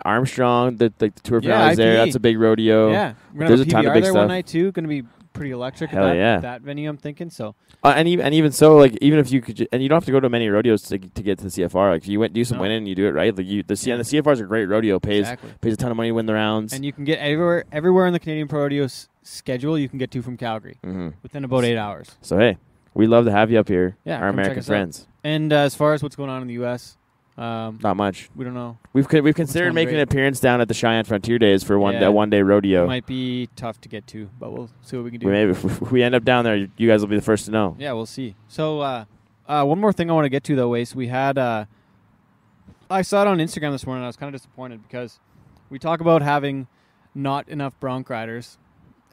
Speaker 4: Armstrong, the tour finale there. That's a big rodeo.
Speaker 2: Yeah, we're gonna have a PBR there one night too. Going to be pretty electric.
Speaker 4: Hell
Speaker 2: at that venue, I'm thinking. So
Speaker 4: and even so, like even if you could, and you don't have to go to many rodeos to get to the CFR. Like if you do some winning, and you do it right. Like the CFR is a great rodeo. Pays a ton of money to win the rounds.
Speaker 2: And you can get everywhere in the Canadian Pro Rodeo schedule. You can get to from Calgary within about 8 hours.
Speaker 4: So hey, we'd love to have you up here.
Speaker 2: Yeah,
Speaker 4: our American friends.
Speaker 2: And as far as what's going on in the U.S.
Speaker 4: Not much.
Speaker 2: We don't know.
Speaker 4: We've considered making an appearance down at the Cheyenne Frontier Days for that 1 day rodeo.
Speaker 2: It might be tough to get to, but we'll see what we can do.
Speaker 4: Maybe if we end up down there, you guys will be the first to know.
Speaker 2: Yeah, we'll see. So one more thing I want to get to though, Wacey. We had I saw it on Instagram this morning. I was kind of disappointed because we talk about having not enough bronc riders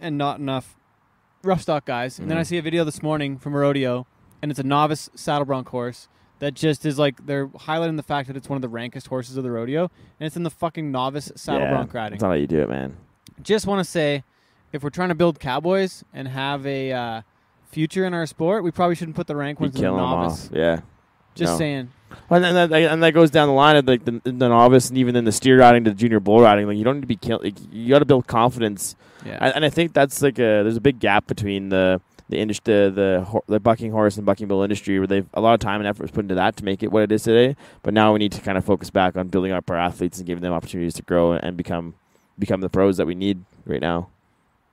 Speaker 2: and not enough rough stock guys, and then I see a video this morning from a rodeo, and it's a novice saddle bronc horse. That just is like, they're highlighting the fact that it's one of the rankest horses of the rodeo, and it's in the fucking novice saddle bronc riding.
Speaker 4: That's not how you do it, man.
Speaker 2: Just want to say, if we're trying to build cowboys and have a future in our sport, we probably shouldn't put the rank ones in the novice.
Speaker 4: Yeah.
Speaker 2: Just saying.
Speaker 4: Well, and that goes down the line of like the novice and even in the steer riding to junior bull riding. Like you don't need to be like, you got to build confidence.
Speaker 2: Yeah.
Speaker 4: And I think that's like there's a big gap between the industry, the bucking horse and bucking bull industry, where a lot of time and effort was put into that to make it what it is today. But now we need to kind of focus back on building up our athletes and giving them opportunities to grow and become the pros that we need right now.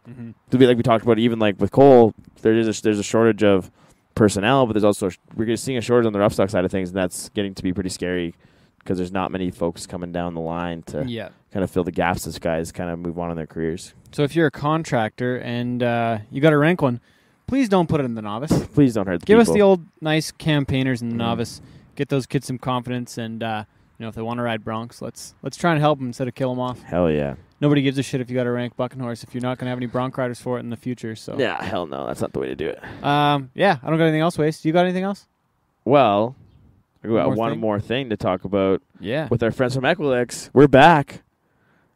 Speaker 4: To be like we talked about, even like with Cole, there's a shortage of personnel, but there's also we're seeing a shortage on the rough stock side of things, and that's getting to be pretty scary because there's not many folks coming down the line to kind of fill the gaps as guys kind of move on in their careers.
Speaker 2: So if you're a contractor and you got to rank one, please don't put it in the novice.
Speaker 4: Please don't hurt the
Speaker 2: Give
Speaker 4: people.
Speaker 2: us the old nice campaigners in the novice. Get those kids some confidence, and if they want to ride broncs, let's try and help them instead of kill them off.
Speaker 4: Hell yeah.
Speaker 2: nobody gives a shit if you got a rank bucking horse if you're not going to have any bronc riders for it in the future. So
Speaker 4: Yeah, hell no. That's not the way to do it.
Speaker 2: yeah, I don't got anything else, Wace. You got anything else?
Speaker 4: Well, I got
Speaker 2: More
Speaker 4: one
Speaker 2: thing?
Speaker 4: more thing to talk about
Speaker 2: Yeah.
Speaker 4: with our friends from EquiLix. We're back.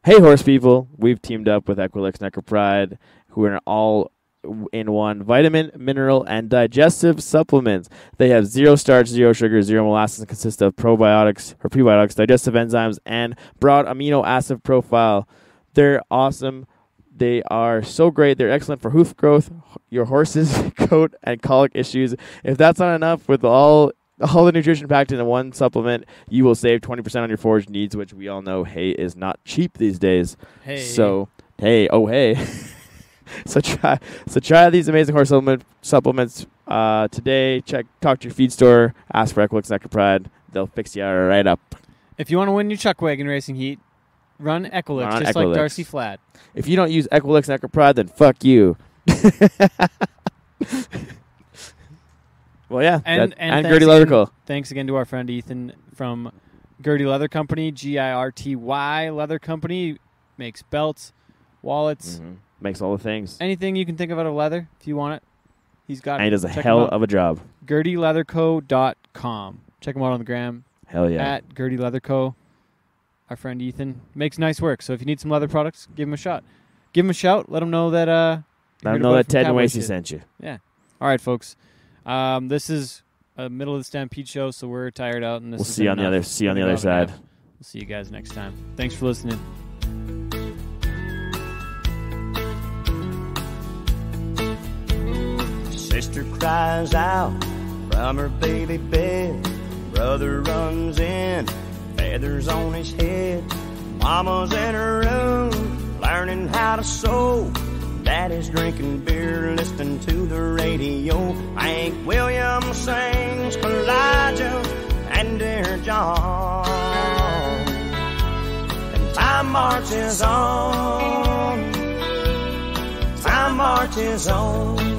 Speaker 4: Hey, horse people. We've teamed up with EquiLix and EquiPride, who are all-in-one vitamin, mineral, and digestive supplements. They have 0 starch, 0 sugar, 0 molasses, and consist of probiotics or prebiotics, digestive enzymes, and broad amino acid profile. They're awesome. They are so great. They're excellent for hoof growth, your horse's coat, and colic issues. If that's not enough, with all the nutrition packed into one supplement, you will save 20% on your forage needs, which we all know hay is not cheap these days.
Speaker 2: Hey.
Speaker 4: So hey. So try these amazing horse supplements today. Talk to your feed store, ask for EquiLix and EquiPride. They'll fix you right up.
Speaker 2: If you want to win your chuck wagon racing heat, run EquiLix, just like Darcy Flatt.
Speaker 4: If you don't use EquiLix and EquiPride, then fuck you. Well, yeah,
Speaker 2: And
Speaker 4: Girty Leather Co.
Speaker 2: Thanks again to our friend Ethan from Girty Leather Company, Girty Leather Company. Makes belts, wallets,
Speaker 4: Makes all the things.
Speaker 2: anything you can think of out of leather. If you want it, he's got
Speaker 4: And
Speaker 2: it.
Speaker 4: he does a
Speaker 2: Check
Speaker 4: hell
Speaker 2: him out.
Speaker 4: of a job.
Speaker 2: GirtyLeatherCo.com. Check him out on the gram.
Speaker 4: Hell yeah.
Speaker 2: At Girty Leather Co. Our friend Ethan makes nice work. So if you need some leather products, give him a shot. Give him a shout. Let him know that.
Speaker 4: Let them know that Ted and Wacey sent you.
Speaker 2: Yeah. All right, folks. This is a middle of the Stampede show, so we're tired out, and this
Speaker 4: We'll
Speaker 2: is
Speaker 4: see you on the
Speaker 2: enough.
Speaker 4: other. See you on the
Speaker 2: We're
Speaker 4: other
Speaker 2: gonna go
Speaker 4: side.
Speaker 2: have- We'll see you guys next time. Thanks for listening.
Speaker 6: Sister cries out from her baby bed. Brother runs in, feathers on his head. Mama's in her room, learning how to sew. Daddy's drinking beer, listening to the radio. Hank Williams sings Elijah and Dear John. And time marches on. Time marches on.